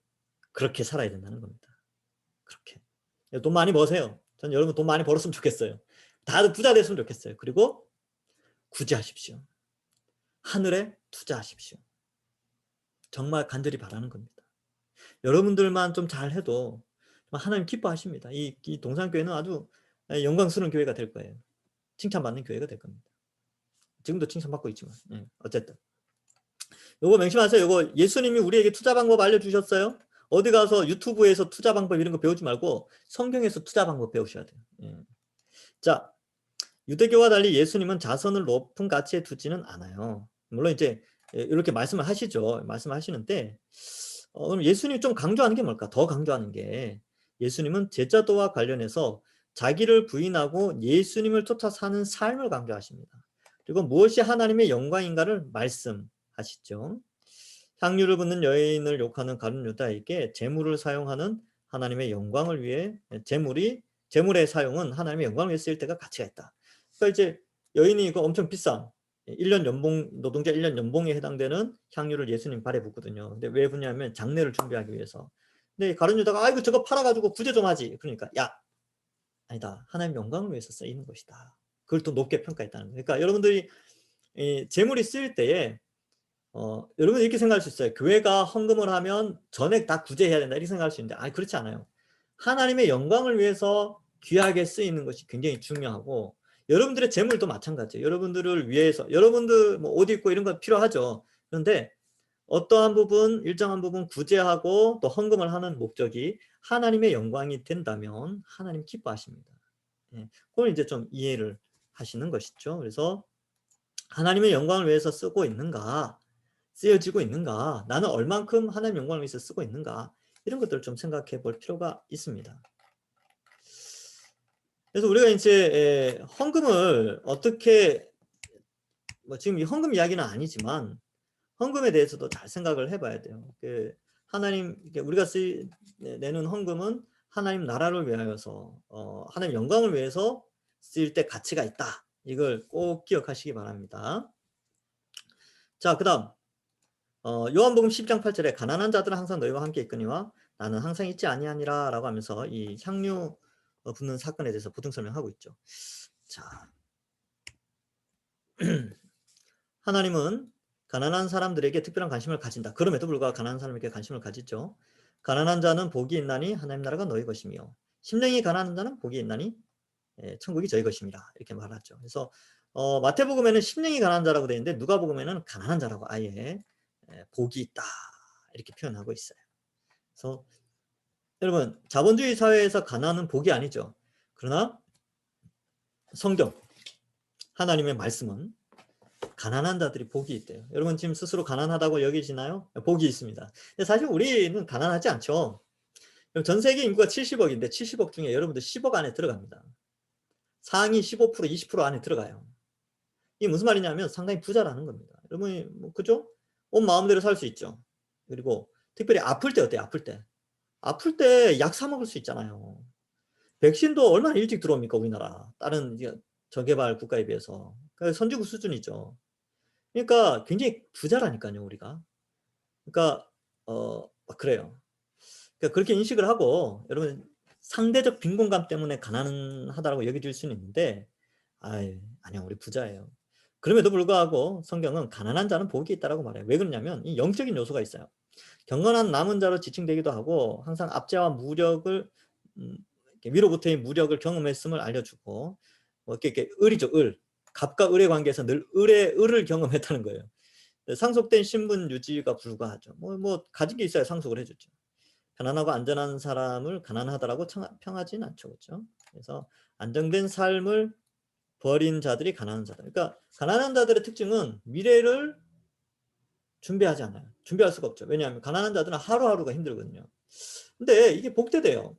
그렇게 살아야 된다는 겁니다. 그렇게. 돈 많이 버세요. 전 여러분 돈 많이 벌었으면 좋겠어요. 다들 부자 됐으면 좋겠어요. 그리고 구제하십시오. 하늘에 투자하십시오. 정말 간절히 바라는 겁니다. 여러분들만 좀 잘해도 하나님 기뻐하십니다. 이 동산교회는 아주 영광스러운 교회가 될 거예요. 칭찬받는 교회가 될 겁니다. 지금도 칭찬받고 있지만 어쨌든 요거 명심하세요. 요거 예수님이 우리에게 투자 방법 알려주셨어요. 어디 가서 유튜브에서 투자 방법 이런 거 배우지 말고 성경에서 투자 방법 배우셔야 돼요. 자, 유대교와 달리 예수님은 자선을 높은 가치에 두지는 않아요. 물론 이제 이렇게 말씀을 하시죠. 말씀을 하시는데 그럼 예수님이 좀 강조하는 게 뭘까? 더 강조하는 게 예수님은 제자도와 관련해서 자기를 부인하고 예수님을 쫓아 사는 삶을 강조하십니다. 그리고 무엇이 하나님의 영광인가를 말씀하시죠. 향유를 붓는 여인을 욕하는 가룟 유다에게 재물을 사용하는 하나님의 영광을 위해 재물의 사용은 하나님의 영광을 위해 쓰일 때가 가치가 있다. 그러니까 이제 여인이 이거 엄청 비싼 1년 연봉, 노동자 1년 연봉에 해당되는 향유를 예수님 발에 붓거든요. 근데 왜 붓냐면 장례를 준비하기 위해서. 근데 가룟 유다가 아이고 저거 팔아가지고 구제 좀 하지. 그러니까 야 아니다. 하나님의 영광을 위해서 쓰이는 것이다. 그걸 또 높게 평가했다는 거예요. 그러니까 여러분들이 이 재물이 쓰일 때에 여러분 이렇게 생각할 수 있어요. 교회가 헌금을 하면 전액 다 구제해야 된다 이렇게 생각할 수 있는데 아니 그렇지 않아요. 하나님의 영광을 위해서 귀하게 쓰이는 것이 굉장히 중요하고 여러분들의 재물도 마찬가지예요. 여러분들을 위해서 여러분들 뭐 옷 입고 이런 거 필요하죠. 그런데 어떠한 부분 일정한 부분 구제하고 또 헌금을 하는 목적이 하나님의 영광이 된다면 하나님 기뻐하십니다. 예, 그걸 이제 좀 이해를 하시는 것이죠. 그래서 하나님의 영광을 위해서 쓰고 있는가 쓰여지고 있는가 나는 얼만큼 하나님의 영광을 위해서 쓰고 있는가 이런 것들을 좀 생각해 볼 필요가 있습니다. 그래서 우리가 이제 헌금을 어떻게 뭐 지금 이 헌금 이야기는 아니지만 헌금에 대해서도 잘 생각을 해봐야 돼요. 하나님 우리가 내는 헌금은 하나님 나라를 위하여서 하나님 영광을 위해서 쓰일 때 가치가 있다. 이걸 꼭 기억하시기 바랍니다. 자, 그다음 요한복음 12장 8절에 가난한 자들은 항상 너희와 함께 있거니와 나는 항상 있지 아니하니라 라고 하면서 이 향유 붓는 사건에 대해서 보충 설명하고 있죠. 자, 하나님은 가난한 사람들에게 특별한 관심을 가진다. 그럼에도 불구하고 가난한 사람에게 관심을 가지죠. 가난한 자는 복이 있나니 하나님 나라가 너희 것이며 심령이 가난한 자는 복이 있나니 천국이 저희 것입니다. 이렇게 말하죠. 그래서 마태복음에는 심령이 가난한 자라고 되어 있는데 누가복음에는 가난한 자라고 아예 복이 있다 이렇게 표현하고 있어요. 그래서 여러분 자본주의 사회에서 가난은 복이 아니죠. 그러나 성경 하나님의 말씀은 가난한 자들이 복이 있대요. 여러분 지금 스스로 가난하다고 여기시나요? 복이 있습니다. 근데 사실 우리는 가난하지 않죠. 전 세계 인구가 70억인데 70억 중에 여러분들 10억 안에 들어갑니다. 상위 15% 20% 안에 들어가요. 이게 무슨 말이냐면 상당히 부자라는 겁니다. 여러분이 뭐 그죠? 온 마음대로 살 수 있죠. 그리고 특별히 아플 때 어때요? 아플 때. 아플 때 약 사 먹을 수 있잖아요. 백신도 얼마나 일찍 들어옵니까 우리나라. 다른 저개발 국가에 비해서. 그러니까 선진국 수준이죠. 그러니까 굉장히 부자라니까요 우리가. 그러니까 그래요. 그러니까 그렇게 인식을 하고 여러분 상대적 빈곤감 때문에 가난하다고 여겨질 수는 있는데 아니요 우리 부자예요. 그럼에도 불구하고 성경은 가난한 자는 복이 있다라고 말해요. 왜 그러냐면 이 영적인 요소가 있어요. 경건한 남은 자로 지칭되기도 하고 항상 압제와 무력을 위로부터의 무력을 경험했음을 알려주고 뭐 이렇게 을이죠 을. 갑과 을의 관계에서 늘 을을 경험했다는 거예요. 상속된 신분 유지가 불가하죠. 뭐 가진 게 있어야 상속을 해주죠. 편안하고 안전한 사람을 가난하다라고 평하진 않죠. 그렇죠? 그래서 안정된 삶을 버린 자들이 가난한 자들. 그러니까 가난한 자들의 특징은 미래를 준비하지 않아요. 준비할 수가 없죠. 왜냐하면 가난한 자들은 하루하루가 힘들거든요. 근데 이게 복되대요.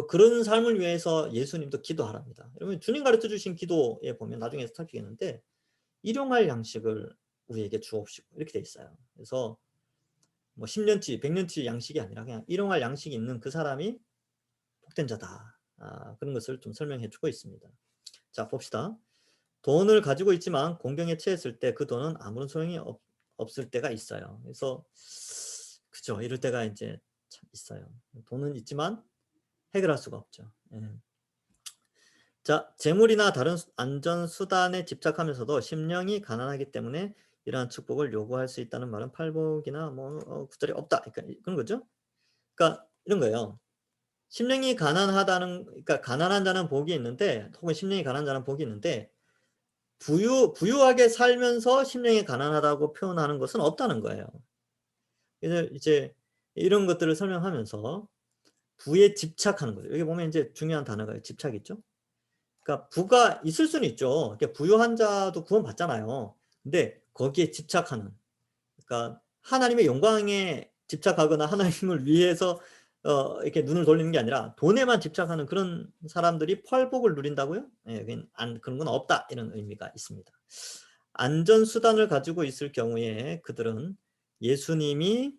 그런 삶을 위해서 예수님도 기도하랍니다. 여러분 주님 가르쳐 주신 기도에 보면 나중에 살피겠는데 일용할 양식을 우리에게 주옵시고 이렇게 돼 있어요. 그래서 뭐 10년치, 100년치 양식이 아니라 그냥 일용할 양식이 있는 그 사람이 복된 자다. 그런 것을 좀 설명해 주고 있습니다. 자, 봅시다. 돈을 가지고 있지만 공경에 처했을 때 그 돈은 아무런 소용이 없을 때가 있어요. 그래서 그죠. 이럴 때가 이제 참 있어요. 돈은 있지만 해결할 수가 없죠. 예. 자, 재물이나 다른 안전 수단에 집착하면서도 심령이 가난하기 때문에 이러한 축복을 요구할 수 있다는 말은 팔복이나 뭐 구절이 없다. 그러니까 그런 거죠. 그러니까 이런 거예요. 심령이 가난하다는 그러니까 가난한 자는 복이 있는데 혹은 심령이 가난한 자는 복이 있는데 부유하게 살면서 심령이 가난하다고 표현하는 것은 없다는 거예요. 그래서 이제 이런 것들을 설명하면서 부에 집착하는 거죠. 여기 보면 이제 중요한 단어가 집착 있죠. 그러니까 부가 있을 수는 있죠. 그러니까 부유한 자도 구원받잖아요. 근데 거기에 집착하는, 그러니까 하나님의 영광에 집착하거나 하나님을 위해서 이렇게 눈을 돌리는 게 아니라 돈에만 집착하는 그런 사람들이 펄복을 누린다고요? 예, 그런 건 없다, 이런 의미가 있습니다. 안전수단을 가지고 있을 경우에 그들은 예수님이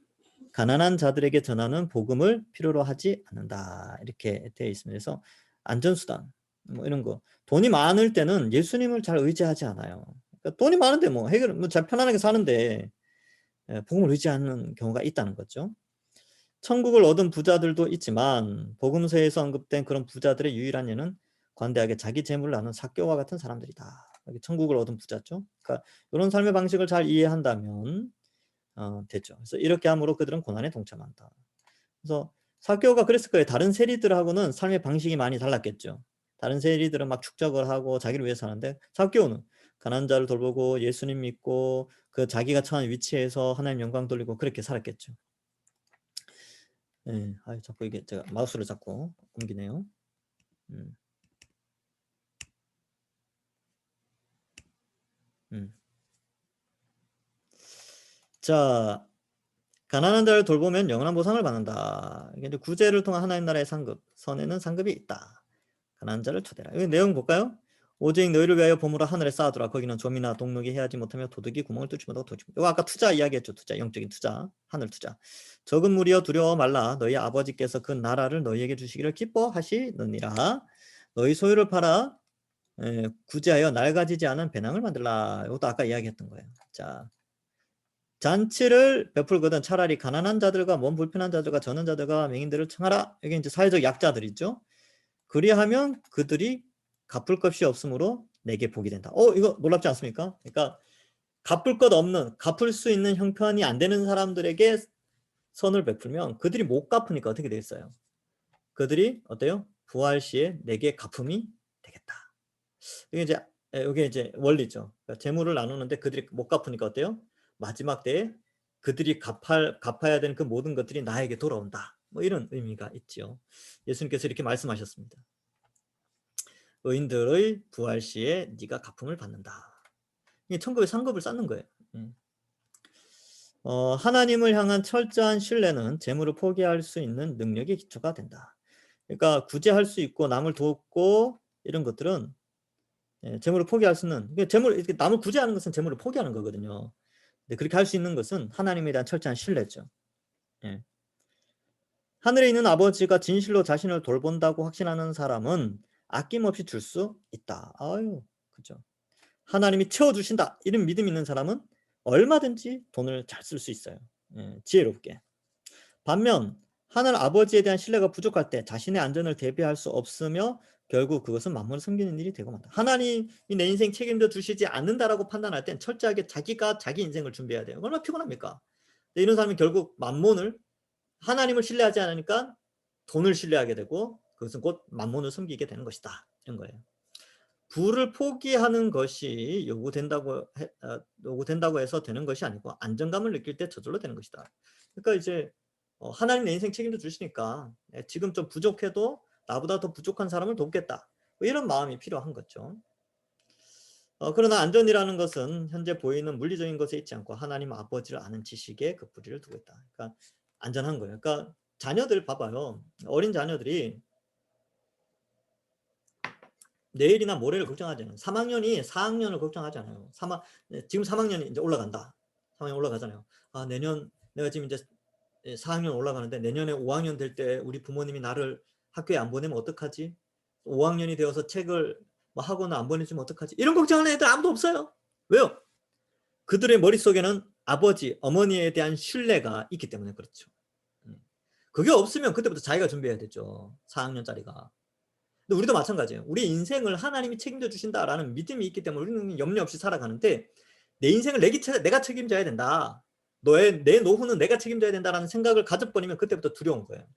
가난한 자들에게 전하는 복음을 필요로 하지 않는다, 이렇게 되어 있습니다. 그래서 안전수단 뭐 이런 거, 돈이 많을 때는 예수님을 잘 의지하지 않아요. 그러니까 돈이 많은데 뭐 해결, 잘 편안하게 사는데 복음을 의지하는 경우가 있다는 거죠. 천국을 얻은 부자들도 있지만 복음서에서 언급된 그런 부자들의 유일한 예는 관대하게 자기 재물을 나눈 삭개오와 같은 사람들이다. 천국을 얻은 부자죠. 그러니까 이런 삶의 방식을 잘 이해한다면 되죠. 그래서 이렇게 함으로 그들은 고난에 동참한다. 그래서 삭개오가 그랬을 거예요. 다른 세리들하고는 삶의 방식이 많이 달랐겠죠. 다른 세리들은 막 축적을 하고 자기를 위해서 사는데 삭개오는 가난한 자를 돌보고 예수님 믿고 그 자기가 처한 위치에서 하나님 영광 돌리고 그렇게 살았겠죠. 네, 자꾸 이게 제가 마우스를 자꾸 옮기네요. 음. 자, 가난한 자를 돌보면 영원한 보상을 받는다. 이게 이제 구제를 통한 하나님 나라의 상급, 선에는 상급이 있다. 가난한 자를 초대라. 이 내용 볼까요? 오직 너희를 위하여 보물을 하늘에 쌓아두라. 거기는 좀이나 동록이 해하지 못하며 도둑이 구멍을 뚫지 못하고 도둑이. 이거 아까 투자 이야기했죠. 투자, 영적인 투자, 하늘 투자. 적은 무리여 두려워 말라. 너희 아버지께서 그 나라를 너희에게 주시기를 기뻐하시느니라. 너희 소유를 팔아 구제하여 낡아지지 않은 배낭을 만들라. 이것도 아까 이야기했던 거예요. 자, 잔치를 베풀거든 차라리 가난한 자들과 몸 불편한 자들과 저는 자들과 맹인들을 청하라. 이게 이제 사회적 약자들이죠. 그리하면 그들이 갚을 것이 없으므로 내게 복이 된다. 이거 놀랍지 않습니까? 그러니까 갚을 것 없는, 갚을 수 있는 형편이 안 되는 사람들에게 선을 베풀면 그들이 못 갚으니까 어떻게 되겠어요? 그들이 어때요? 부활 시에 내게 갚음이 되겠다. 이게 이제 원리죠. 그러니까 재물을 나누는데 그들이 못 갚으니까 어때요? 마지막 때에 그들이 갚아야 되는 그 모든 것들이 나에게 돌아온다. 뭐 이런 의미가 있죠. 예수님께서 이렇게 말씀하셨습니다. 의인들의 부활 시에 네가 갚음을 받는다. 이게 천국의 상급을 쌓는 거예요. 하나님을 향한 철저한 신뢰는 재물을 포기할 수 있는 능력의 기초가 된다. 그러니까 구제할 수 있고 남을 돕고 이런 것들은 재물을 포기할 수는, 남을 구제하는 것은 재물을 포기하는 거거든요. 근데 그렇게 할 수 있는 것은 하나님에 대한 철저한 신뢰죠. 예. 하늘에 있는 아버지가 진실로 자신을 돌본다고 확신하는 사람은 아낌없이 줄 수 있다. 그죠. 하나님이 채워주신다, 이런 믿음 있는 사람은 얼마든지 돈을 잘 쓸 수 있어요. 지혜롭게. 반면 하늘 아버지에 대한 신뢰가 부족할 때 자신의 안전을 대비할 수 없으며 결국 그것은 만물을 섬기는 일이 되고 만다. 하나님이 내 인생 책임져 주시지 않는다라고 판단할 땐 철저하게 자기가 자기 인생을 준비해야 돼요. 얼마나 피곤합니까? 이런 사람이 결국 만몬을, 하나님을 신뢰하지 않으니까 돈을 신뢰하게 되고 그것은 곧 만몬을 섬기게 되는 것이다, 이런 거예요. 부를 포기하는 것이 요구된다고 해서 되는 것이 아니고 안정감을 느낄 때 저절로 되는 것이다. 그러니까 이제 하나님 내 인생 책임져 주시니까 지금 좀 부족해도 나보다 더 부족한 사람을 돕겠다, 뭐 이런 마음이 필요한 거죠. 그러나 안전이라는 것은 현재 보이는 물리적인 것에 있지 않고 하나님 아버지를 아는 지식에 그 뿌리를 두고 있다. 그러니까 안전한 거예요. 그러니까 자녀들 봐봐요. 어린 자녀들이 내일이나 모레를 걱정하잖아요. 3학년이 4학년을 걱정하잖아요. 지금 3학년이 이제 올라간다. 3학년 올라가잖아요. 내년 내가 지금 이제 4학년 올라가는데 내년에 5학년 될 때 우리 부모님이 나를 학교에 안 보내면 어떡하지? 5학년이 되어서 책을 뭐 학원을 안 보내주면 어떡하지? 이런 걱정하는 애들 아무도 없어요. 왜요? 그들의 머릿속에는 아버지, 어머니에 대한 신뢰가 있기 때문에 그렇죠. 그게 없으면 그때부터 자기가 준비해야 되죠. 4학년짜리가. 근데 우리도 마찬가지예요. 우리 인생을 하나님이 책임져 주신다라는 믿음이 있기 때문에 우리는 염려 없이 살아가는데, 내 인생을 내가 책임져야 된다, 내 노후는 내가 책임져야 된다라는 생각을 가져버리면 그때부터 두려운 거예요.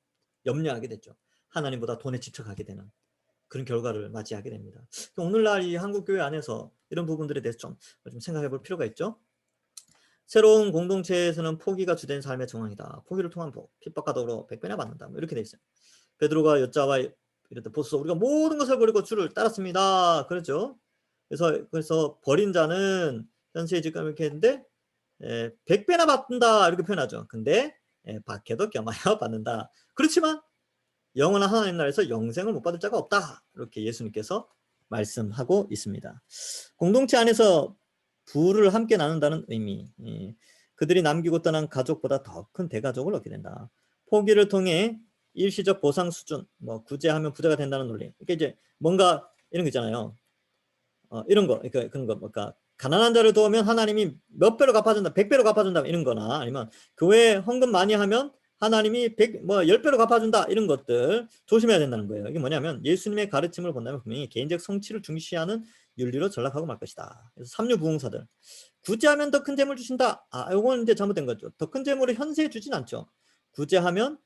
염려하게 됐죠. 하나님보다 돈에 집착하게 되는 그런 결과를 맞이하게 됩니다. 오늘날 이 한국교회 안에서 이런 부분들에 대해서 좀 생각해 볼 필요가 있죠. 새로운 공동체에서는 포기가 주된 삶의 정황이다. 포기를 통한 복, 핍박과 더불어 100배나 받는다. 이렇게 돼 있어요. 베드로가 여자와 이랬다. 보소서 우리가 모든 것을 버리고 주를 따랐습니다. 그렇죠. 그래서 버린 자는 현세의 직감 이렇게 했는데 100배나 받는다 이렇게 표현하죠. 근데 박해도 겸하여 받는다. 그렇지만 영원한 하나님 나라에서 영생을 못 받을 자가 없다. 이렇게 예수님께서 말씀하고 있습니다. 공동체 안에서 부를 함께 나눈다는 의미. 그들이 남기고 떠난 가족보다 더 큰 대가족을 얻게 된다. 포기를 통해 일시적 보상 수준, 뭐 구제하면 부자가 된다는 논리. 이게 이제 뭔가 이런 거 있잖아요. 이런 거, 그러니까 그런 거, 그러니까 가난한 자를 도우면 하나님이 몇 배로 갚아준다, 100배로 갚아준다 이런 거나 아니면 교회 헌금 많이 하면 하나님이 10배로 갚아준다 이런 것들 조심해야 된다는 거예요. 이게 뭐냐면 예수님의 가르침을 본다면 분명히 개인적 성취를 중시하는 윤리로 전락하고 말 것이다. 그래서 삼류부흥사들 구제하면 더 큰 재물 주신다. 이건 이제 잘못된 거죠. 더 큰 재물을 현세에 주진 않죠. 구제하면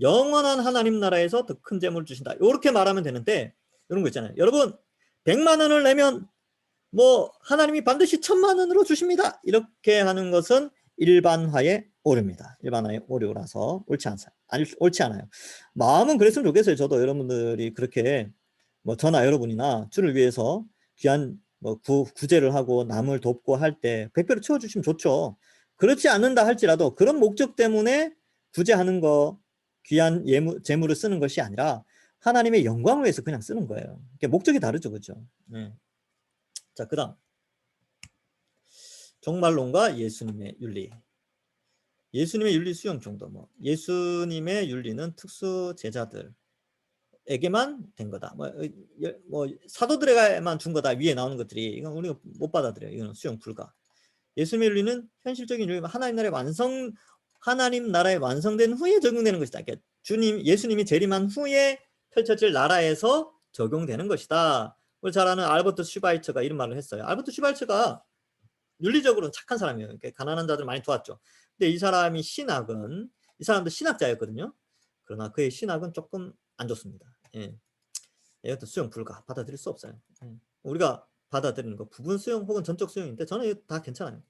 영원한 하나님 나라에서 더 큰 재물을 주신다. 이렇게 말하면 되는데 이런 거 있잖아요. 여러분 100만 원을 내면 뭐 하나님이 반드시 1000만 원으로 주십니다. 이렇게 하는 것은 일반화의 오류입니다. 일반화의 오류라서 옳지 않아요. 마음은 그랬으면 좋겠어요. 저도 여러분들이 그렇게 뭐 저나 여러분이나 주를 위해서 귀한 뭐 구제를 하고 남을 돕고 할 때 100배로 채워주시면 좋죠. 그렇지 않는다 할지라도 그런 목적 때문에 구제하는 거 귀한 재물을 쓰는 것이 아니라 하나님의 영광을 위해서 그냥 쓰는 거예요. 목적이 다르죠. 그렇죠? 네. 자, 그 다음 종말론과 예수님의 윤리. 예수님의 윤리 수용 정도. 예수님의 윤리는 특수 제자들에게만 된 거다. 사도들에게만 준 거다. 위에 나오는 것들이 이건 우리가 못 받아들여요. 이건 수용 불가. 예수님의 윤리는 현실적인 윤리, 하나님 나라에 완성된 후에 적용되는 것이다. 그러니까 예수님이 재림한 후에 펼쳐질 나라에서 적용되는 것이다. 우리 잘 아는 알버트 슈바이처가 이런 말을 했어요. 알버트 슈바이처가 윤리적으로는 착한 사람이에요. 가난한 자들 많이 도왔죠. 근데 이 사람도 신학자였거든요. 그러나 그의 신학은 조금 안 좋습니다. 이것도 수용 불가, 받아들일 수 없어요. 우리가 받아들이는 거 부분 수용 혹은 전적 수용인데 저는 이거 다 괜찮아요.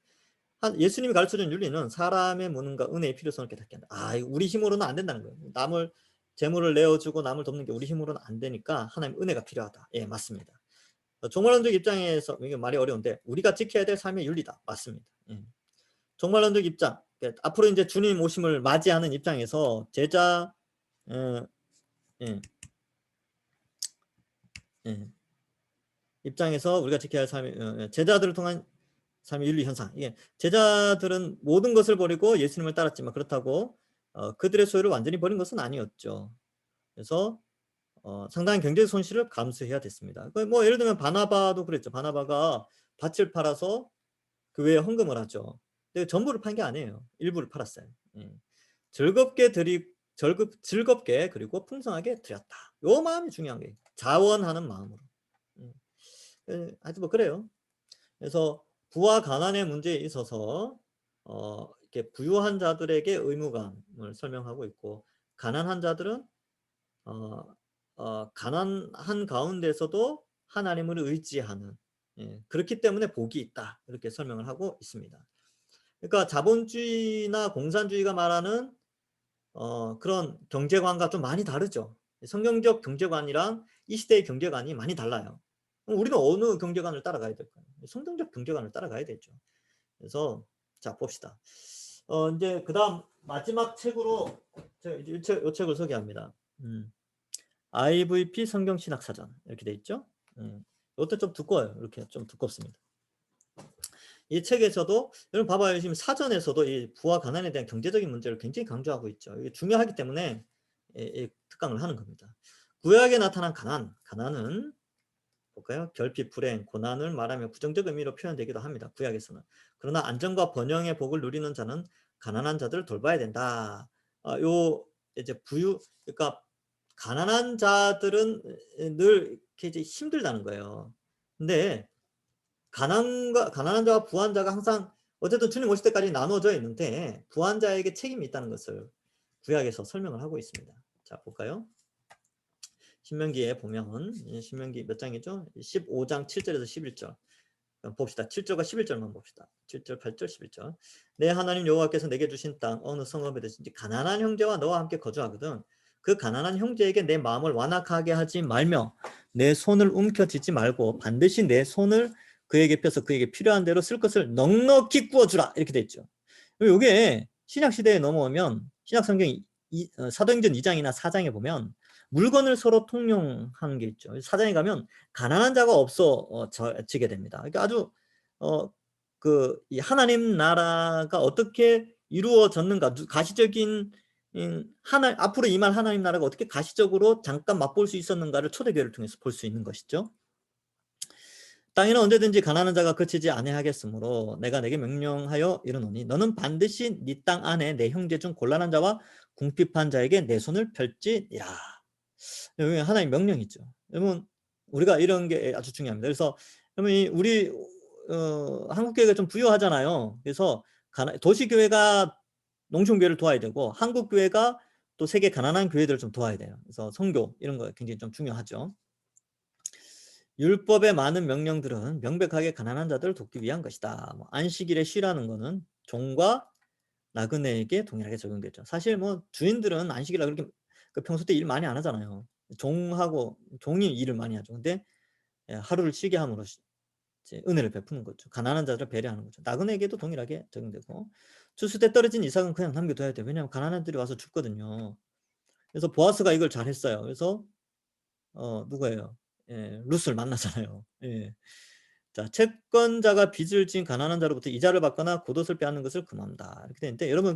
예수님이 가르쳐준 윤리는 사람의 무능과 은혜의 필요성을 깨닫게 한다. 우리 힘으로는 안 된다는 거예요. 남을 재물을 내어주고 남을 돕는 게 우리 힘으로는 안 되니까 하나님 은혜가 필요하다. 맞습니다. 종말론적 입장에서 이게 말이 어려운데 우리가 지켜야 될 삶의 윤리다. 맞습니다. 종말론적 입장, 앞으로 이제 주님 오심을 맞이하는 입장에서 제자 입장에서 우리가 지켜야 할 삶의 제자들을 통한 삶의 윤리 현상. 제자들은 모든 것을 버리고 예수님을 따랐지만 그렇다고 그들의 소유를 완전히 버린 것은 아니었죠. 그래서 상당한 경제적 손실을 감수해야 됐습니다. 뭐 예를 들면 바나바도 그랬죠. 바나바가 밭을 팔아서 교회에 헌금을 하죠. 근데 전부를 판 게 아니에요. 일부를 팔았어요. 즐겁게 그리고 풍성하게 드렸다. 요 마음이 중요한 거예요. 자원하는 마음으로. 하여튼 뭐 그래요. 그래서 부와 가난의 문제에 있어서 이렇게 부유한 자들에게 의무감을 설명하고 있고 가난한 자들은 가난한 가운데서도 하나님을 의지하는 그렇기 때문에 복이 있다 이렇게 설명을 하고 있습니다. 그러니까 자본주의나 공산주의가 말하는 그런 경제관과 좀 많이 다르죠. 성경적 경제관이랑 이 시대의 경제관이 많이 달라요. 우리는 어느 경제관을 따라가야 될까요? 성경적 경제관을 따라가야 되죠. 그래서 자 봅시다. 이제 그 다음 마지막 책으로 제가 이 책을 소개합니다. IVP 성경신학사전 이렇게 돼 있죠. 이것도 좀 두꺼워요. 이렇게 좀 두껍습니다. 이 책에서도 여러분 봐봐요. 지금 사전에서도 이 부와 가난에 대한 경제적인 문제를 굉장히 강조하고 있죠. 이게 중요하기 때문에 이 특강을 하는 겁니다. 구약에 나타난 가난은 볼까요? 결핍, 불행, 고난을 말하며 부정적 의미로 표현되기도 합니다. 구약에서는. 그러나 안정과 번영의 복을 누리는 자는 가난한 자들을 돌봐야 된다. 요 이제 그러니까 가난한 자들은 늘 이렇게 이제 힘들다는 거예요. 근데 가난한 자와 부한 자가 항상 어쨌든 주님 오실 때까지 나눠져 있는데 부한 자에게 책임이 있다는 것을 구약에서 설명을 하고 있습니다. 자 볼까요? 신명기에 보면 신명기 몇 장이죠? 15장 7절에서 11절 봅시다. 7절과 11절만 봅시다. 7절, 8절, 11절. 내 하나님 여호와께서 내게 주신 땅 어느 성읍에 되든지 가난한 형제와 너와 함께 거주하거든 그 가난한 형제에게 내 마음을 완악하게 하지 말며 내 손을 움켜쥐지 말고 반드시 내 손을 그에게 펴서 그에게 필요한 대로 쓸 것을 넉넉히 구워주라 이렇게 돼 있죠. 이게 신약시대에 넘어오면 신약성경 사도행전 2장이나 4장에 보면 물건을 서로 통용하는 게 있죠. 4장에 가면 가난한 자가 없어지게 됩니다. 그러니까 아주 이 하나님 나라가 어떻게 이루어졌는가, 가시적인 앞으로 임할 하나님 나라가 어떻게 가시적으로 잠깐 맛볼 수 있었는가를 초대교회를 통해서 볼 수 있는 것이죠. 땅에는 언제든지 가난한 자가 그치지 아니하겠으므로 내가 내게 명령하여 이르노니 너는 반드시 네 땅 안에 내 형제 중 곤란한 자와 궁핍한 자에게 내 손을 펼지니라. 여기 하나님 명령이죠. 여러분 우리가 이런 게 아주 중요합니다. 그래서 여러분 우리 한국교회가 좀 부유하잖아요. 그래서 도시교회가 농촌교회를 도와야 되고 한국교회가 또 세계 가난한 교회들을 좀 도와야 돼요. 그래서 선교 이런 거 굉장히 좀 중요하죠. 율법의 많은 명령들은 명백하게 가난한 자들을 돕기 위한 것이다. 안식일에 쉬라는 거는 종과 나그네에게 동일하게 적용되죠. 사실 주인들은 안식일에 그렇게 평소 때 일 많이 안 하잖아요. 종이 일을 많이 하죠. 근데 하루를 쉬게 함으로 은혜를 베푸는 거죠. 가난한 자들을 배려하는 거죠. 나그네에게도 동일하게 적용되고 추수 때 떨어진 이삭은 그냥 남겨둬야 돼요. 왜냐하면 가난한 들이 와서 죽거든요. 그래서 보아스가 이걸 잘했어요. 그래서 누구예요? 룻을 만나잖아요. 자, 채권자가 빚을 진 가난한 자로부터 이자를 받거나 겉옷을 빼앗는 것을 금한다. 이렇게 되는데 여러분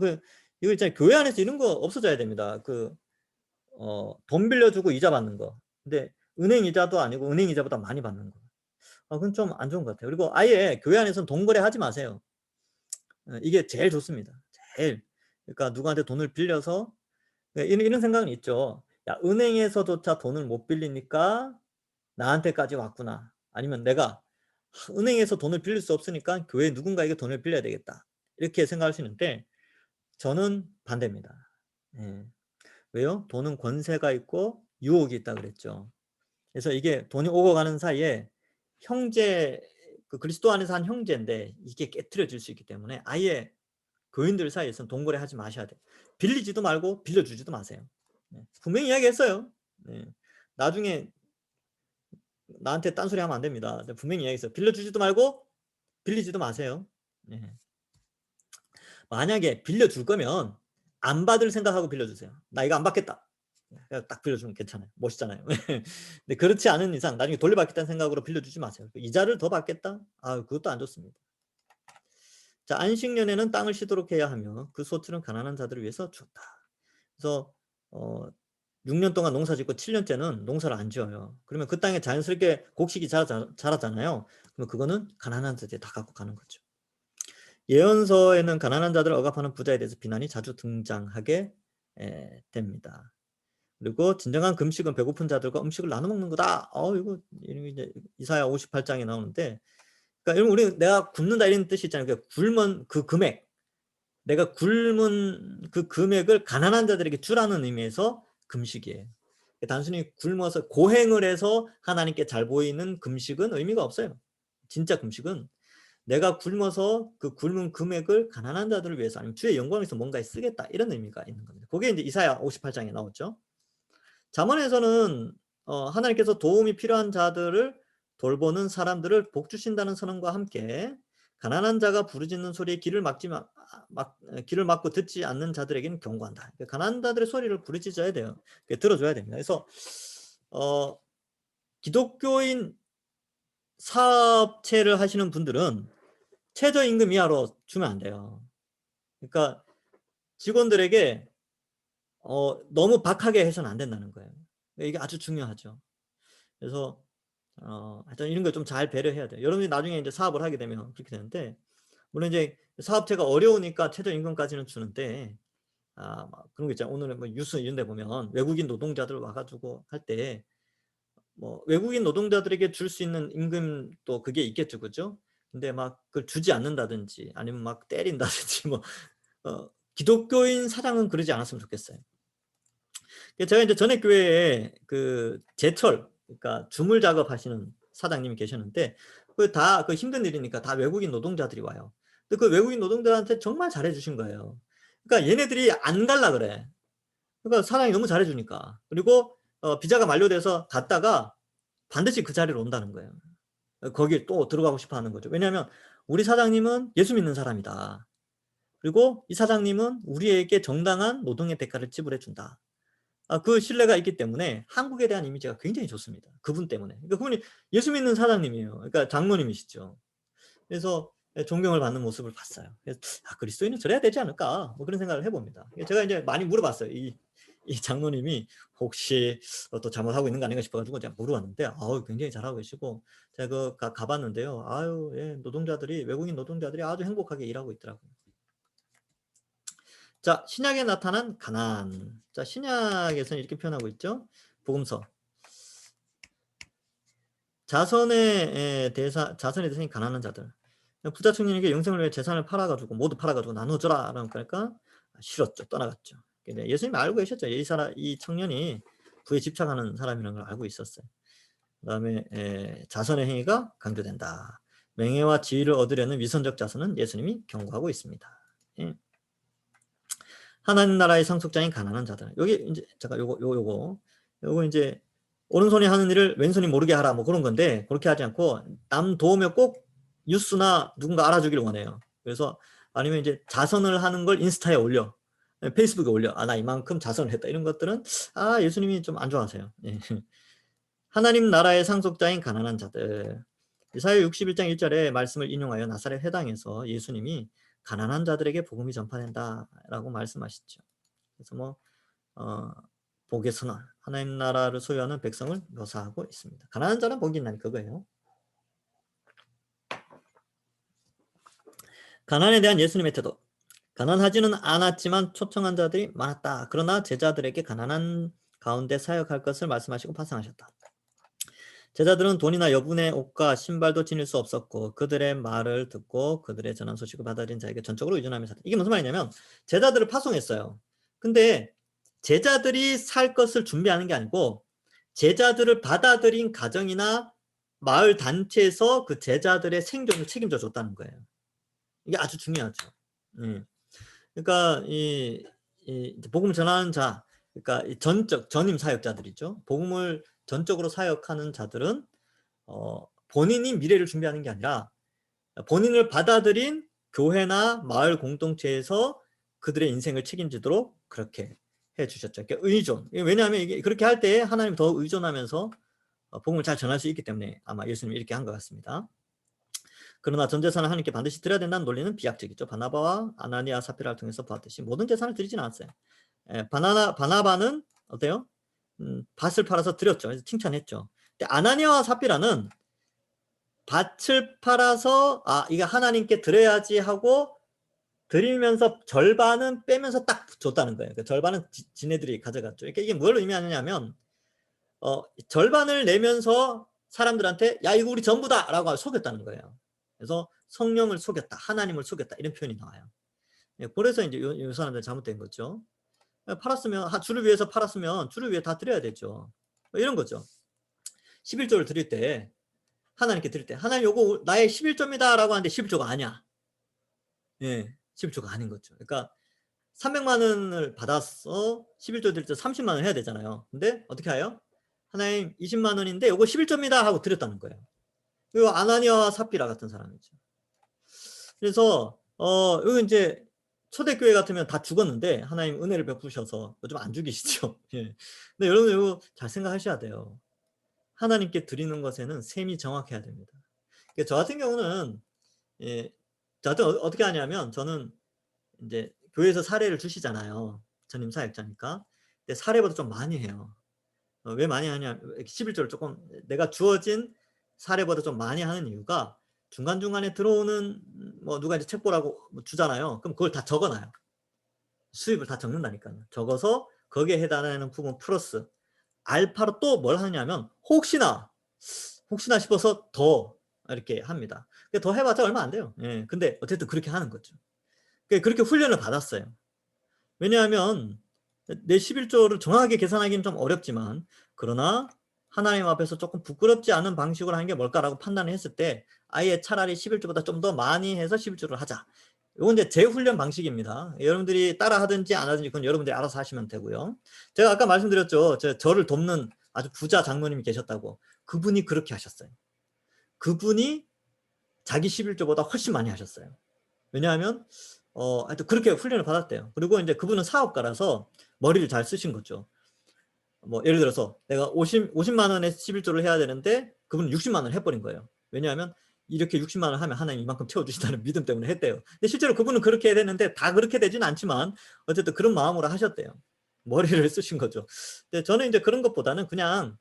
이거 있잖아요. 교회 안에서 이런 거 없어져야 됩니다. 돈 빌려주고 이자 받는 거. 근데 은행 이자도 아니고 은행 이자보다 많이 받는 거. 그건 좀 안 좋은 것 같아요. 그리고 아예 교회 안에서는 돈 거래하지 마세요. 이게 제일 좋습니다. 제일. 그러니까 누구한테 돈을 빌려서 이런 생각은 있죠. 야, 은행에서조차 돈을 못 빌리니까 나한테까지 왔구나. 아니면 내가 은행에서 돈을 빌릴 수 없으니까 교회 누군가에게 돈을 빌려야 되겠다. 이렇게 생각할 수 있는데 저는 반대입니다. 왜요? 돈은 권세가 있고 유혹이 있다 그랬죠. 그래서 이게 돈이 오고 가는 사이에 그리스도 안에서 한 형제인데 이게 깨트려질 수 있기 때문에 아예 교인들 사이에서는 돈 거래하지 마셔야 돼요. 빌리지도 말고 빌려주지도 마세요. 분명히 이야기했어요. 나중에 나한테 딴소리 하면 안 됩니다. 분명히 이야기했어요. 빌려주지도 말고 빌리지도 마세요. 만약에 빌려줄 거면 안 받을 생각하고 빌려주세요. 나 이거 안 받겠다. 딱 빌려주면 괜찮아요. 멋있잖아요. 근데 그렇지 않은 이상 나중에 돌려받겠다는 생각으로 빌려주지 마세요. 이자를 더 받겠다? 그것도 안 좋습니다. 자, 안식년에는 땅을 쉬도록 해야 하며 그 소틀은 가난한 자들을 위해서 주었다. 그래서 6년 동안 농사 짓고 7년째는 농사를 안 지어요. 그러면 그 땅에 자연스럽게 곡식이 자라잖아요. 그러면 그거는 가난한 자들이 다 갖고 가는 거죠. 예언서에는 가난한 자들을 억압하는 부자에 대해서 비난이 자주 등장하게 됩니다. 그리고 진정한 금식은 배고픈 자들과 음식을 나눠 먹는 거다. 이거 이제 이사야 58장에 나오는데, 그러니까 내가 굶는다 이런 뜻이 있잖아요. 그러니까 굶은 그 금액, 내가 굶은 그 금액을 가난한 자들에게 주라는 의미에서 금식이에요. 단순히 굶어서 고행을 해서 하나님께 잘 보이는 금식은 의미가 없어요. 진짜 금식은 내가 굶어서 그 굶은 금액을 가난한 자들을 위해서 아니면 주의 영광을 위해서 뭔가에 쓰겠다 이런 의미가 있는 겁니다. 그게 이제 이사야 58장에 나오죠. 잠언에서는 하나님께서 도움이 필요한 자들을 돌보는 사람들을 복 주신다는 선언과 함께 가난한 자가 부르짖는 소리에 귀를 막고 듣지 않는 자들에게는 경고한다. 가난한 자들의 소리를 부르짖어야 돼요. 들어줘야 됩니다. 그래서 기독교인 사업체를 하시는 분들은 최저임금 이하로 주면 안 돼요. 그러니까 직원들에게 너무 박하게 해서는 안 된다는 거예요. 이게 아주 중요하죠. 그래서 하여튼 이런 거 좀 잘 배려해야 돼요. 여러분이 나중에 이제 사업을 하게 되면 그렇게 되는데, 물론 이제 사업체가 어려우니까 최저임금까지는 주는데, 막 그런 거 있잖아요. 오늘은 뉴스 이런 데 보면 외국인 노동자들 와가지고 할 때, 외국인 노동자들에게 줄 수 있는 임금도 그게 있겠죠. 그죠? 근데 막 그걸 주지 않는다든지 아니면 막 때린다든지 기독교인 사장은 그러지 않았으면 좋겠어요. 제가 이제 전에 교회에 제철, 그러니까 주물 작업하시는 사장님이 계셨는데, 그 힘든 일이니까 다 외국인 노동자들이 와요. 근데 그 외국인 노동자한테 정말 잘해주신 거예요. 그러니까 얘네들이 안 갈라 그래. 그러니까 사장이 너무 잘해주니까. 그리고 비자가 만료돼서 갔다가 반드시 그 자리로 온다는 거예요. 거기에 또 들어가고 싶어 하는 거죠. 왜냐하면 우리 사장님은 예수 믿는 사람이다. 그리고 이 사장님은 우리에게 정당한 노동의 대가를 지불해 준다. 그 신뢰가 있기 때문에 한국에 대한 이미지가 굉장히 좋습니다. 그분 때문에. 그러니까 그분이 예수 믿는 사장님이에요. 그러니까 장로님이시죠. 그래서 존경을 받는 모습을 봤어요. 그래서 그리스도인은 저래야 되지 않을까, 뭐 그런 생각을 해봅니다. 제가 이제 많이 물어봤어요. 이 장로님이 혹시 또 잘못하고 있는 거 아닌가 싶어가지고 제가 물어봤는데, 굉장히 잘하고 계시고, 제가 가봤는데요. 예, 외국인 노동자들이 아주 행복하게 일하고 있더라고요. 자, 신약에 나타난 가난. 자, 신약에서는 이렇게 표현하고 있죠. 복음서. 자선의 대상이 가난한 자들. 부자 청년에게 영생을 위해 재산을 팔아가지고 모두 팔아가지고 나눠줘라 그러니까 싫었죠. 떠나갔죠. 근데 예수님이 알고 계셨죠. 이 청년이 부에 집착하는 사람이라는 걸 알고 있었어요. 그 다음에 자선의 행위가 강조된다. 명예와 지위를 얻으려는 위선적 자선은 예수님이 경고하고 있습니다. 예. 하나님 나라의 상속자인 가난한 자들. 여기 이제 잠깐 요거 이제 오른손이 하는 일을 왼손이 모르게 하라 뭐 그런 건데, 그렇게 하지 않고 남 도우며 꼭 뉴스나 누군가 알아주길 원해요. 그래서 아니면 이제 자선을 하는 걸 인스타에 올려, 페이스북에 올려. 나 이만큼 자선을 했다. 이런 것들은 예수님이 좀 안 좋아하세요. 예. 하나님 나라의 상속자인 가난한 자들. 이사야 61장 1절의 말씀을 인용하여 나사렛 회당에서 예수님이 가난한 자들에게 복음이 전파된다라고 말씀하시죠. 그래서 복의 선언, 하나님 나라를 소유하는 백성을 묘사하고 있습니다. 가난한 자는 복이 있나니 그거예요. 가난에 대한 예수님의 태도. 가난하지는 않았지만 초청한 자들이 많았다. 그러나 제자들에게 가난한 가운데 사역할 것을 말씀하시고 파상하셨다. 제자들은 돈이나 여분의 옷과 신발도 지닐 수 없었고 그들의 말을 듣고 그들의 전한 소식을 받아들인 자에게 전적으로 의존하며 살았다. 이게 무슨 말이냐면 제자들을 파송했어요. 근데 제자들이 살 것을 준비하는 게 아니고 제자들을 받아들인 가정이나 마을 단체에서 그 제자들의 생존을 책임져 줬다는 거예요. 이게 아주 중요하죠. 그러니까 이 복음을 전하는 자, 그러니까 전임 사역자들이죠. 복음을 전적으로 사역하는 자들은 본인이 미래를 준비하는 게 아니라 본인을 받아들인 교회나 마을 공동체에서 그들의 인생을 책임지도록 그렇게 해주셨죠. 그러니까 의존. 왜냐하면 이게 그렇게 할 때 하나님 더 의존하면서 복음을 잘 전할 수 있기 때문에 아마 예수님이 이렇게 한 것 같습니다. 그러나 전 재산을 하나님께 반드시 드려야 된다는 논리는 비약적이죠. 바나바와 아나니아 사피라를 통해서 보았듯이 모든 재산을 드리지는 않았어요. 바나바는 어때요? 밭을 팔아서 드렸죠. 그래서 칭찬했죠. 근데 아나니아와 사피라는 밭을 팔아서 이거 하나님께 드려야지 하고 드리면서 절반은 빼면서 딱 줬다는 거예요. 그 절반은 지네들이 가져갔죠. 그러니까 이게 뭘 의미하느냐면 절반을 내면서 사람들한테 야 이거 우리 전부다 라고 속였다는 거예요. 그래서 성령을 속였다, 하나님을 속였다 이런 표현이 나와요. 그래서 이제 이 사람들 잘못된 거죠. 팔았으면 주를 위해서 팔았으면 주를 위해 다 드려야 되죠. 이런 거죠. 11조를 드릴 때 하나님께 드릴 때 하나님 요거 나의 11조입니다 라고 하는데 11조가 아니야. 11조가 아닌 거죠. 그러니까 300만 원을 받았어. 11조 드릴 때 30만 원 해야 되잖아요. 근데 어떻게 해요? 하나님 20만 원인데 요거 11조입니다 하고 드렸다는 거예요. 그리고 아나니아와 삽비라 같은 사람이죠. 그래서 여기 이제 초대교회 같으면 다 죽었는데 하나님 은혜를 베푸셔서 요즘 안 죽이시죠. 근데 여러분 이거 잘 생각하셔야 돼요. 하나님께 드리는 것에는 셈이 정확해야 됩니다. 저 같은 경우는 저한테 어떻게 하냐면 저는 이제 교회에서 사례를 주시잖아요. 전임 사역자니까. 근데 사례보다 좀 많이 해요. 왜 많이 하냐? 11조를 조금 내가 주어진 사례보다 좀 많이 하는 이유가 중간중간에 들어오는 누가 이제 책 보라고 주잖아요. 그럼 그걸 다 적어놔요. 수입을 다 적는다니까요. 적어서 거기에 해당하는 부분 플러스 알파로 또 뭘 하냐면 혹시나 싶어서 더 이렇게 합니다. 더 해봤자 얼마 안 돼요. 근데 어쨌든 그렇게 하는 거죠. 그렇게 훈련을 받았어요. 왜냐하면 내 11조를 정확하게 계산하기는 좀 어렵지만 그러나 하나님 앞에서 조금 부끄럽지 않은 방식으로 하는 게 뭘까라고 판단을 했을 때 아예 차라리 11조보다 좀 더 많이 해서 11조를 하자. 이건 이제 재훈련 방식입니다. 여러분들이 따라 하든지 안 하든지 그건 여러분들이 알아서 하시면 되고요. 제가 아까 말씀드렸죠. 저를 돕는 아주 부자 장로님이 계셨다고. 그분이 그렇게 하셨어요. 그분이 자기 11조보다 훨씬 많이 하셨어요. 왜냐하면 하여튼 그렇게 훈련을 받았대요. 그리고 이제 그분은 사업가라서 머리를 잘 쓰신 거죠. 뭐 예를 들어서 내가 50만 원에 11조를 해야 되는데 그분은 60만 원을 해버린 거예요. 왜냐하면 이렇게 60만 원 하면 하나님 이만큼 채워주신다는 믿음 때문에 했대요. 근데 실제로 그분은 그렇게 해야 되는데 다 그렇게 되지는 않지만 어쨌든 그런 마음으로 하셨대요. 머리를 쓰신 거죠. 근데 저는 이제 그런 것보다는 그냥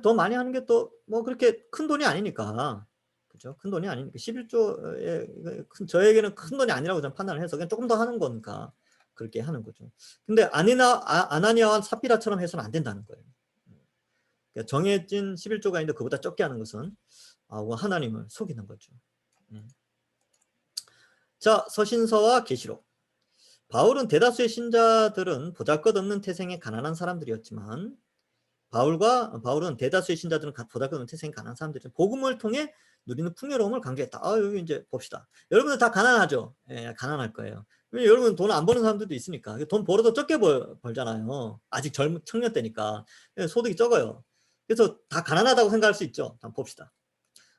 더 많이 하는 게 또 뭐 그렇게 큰 돈이 아니니까. 그죠? 큰 돈이 아니니까 11조에 저에게는 큰 돈이 아니라고 저는 판단을 해서 그냥 조금 더 하는 거니까 그렇게 하는 거죠. 근데 아나니아와 삽비라처럼 해서는 안 된다는 거예요. 그러니까 정해진 11조가 있는데 그보다 적게 하는 것은 하나님을 속이는 거죠. 자, 서신서와 계시록. 바울은 대다수의 신자들은 보잘것없는 태생의 가난한 사람들이었지만 바울은 대다수의 신자들은 보잘것없는 태생이 가난한 사람들이죠. 복음을 통해 누리는 풍요로움을 강조했다. 여기 이제 봅시다. 여러분들 다 가난하죠? 예, 가난할 거예요. 여러분 돈 안 버는 사람들도 있으니까. 돈 벌어도 적게 벌잖아요. 아직 청년 때니까. 소득이 적어요. 그래서 다 가난하다고 생각할 수 있죠. 한번 봅시다.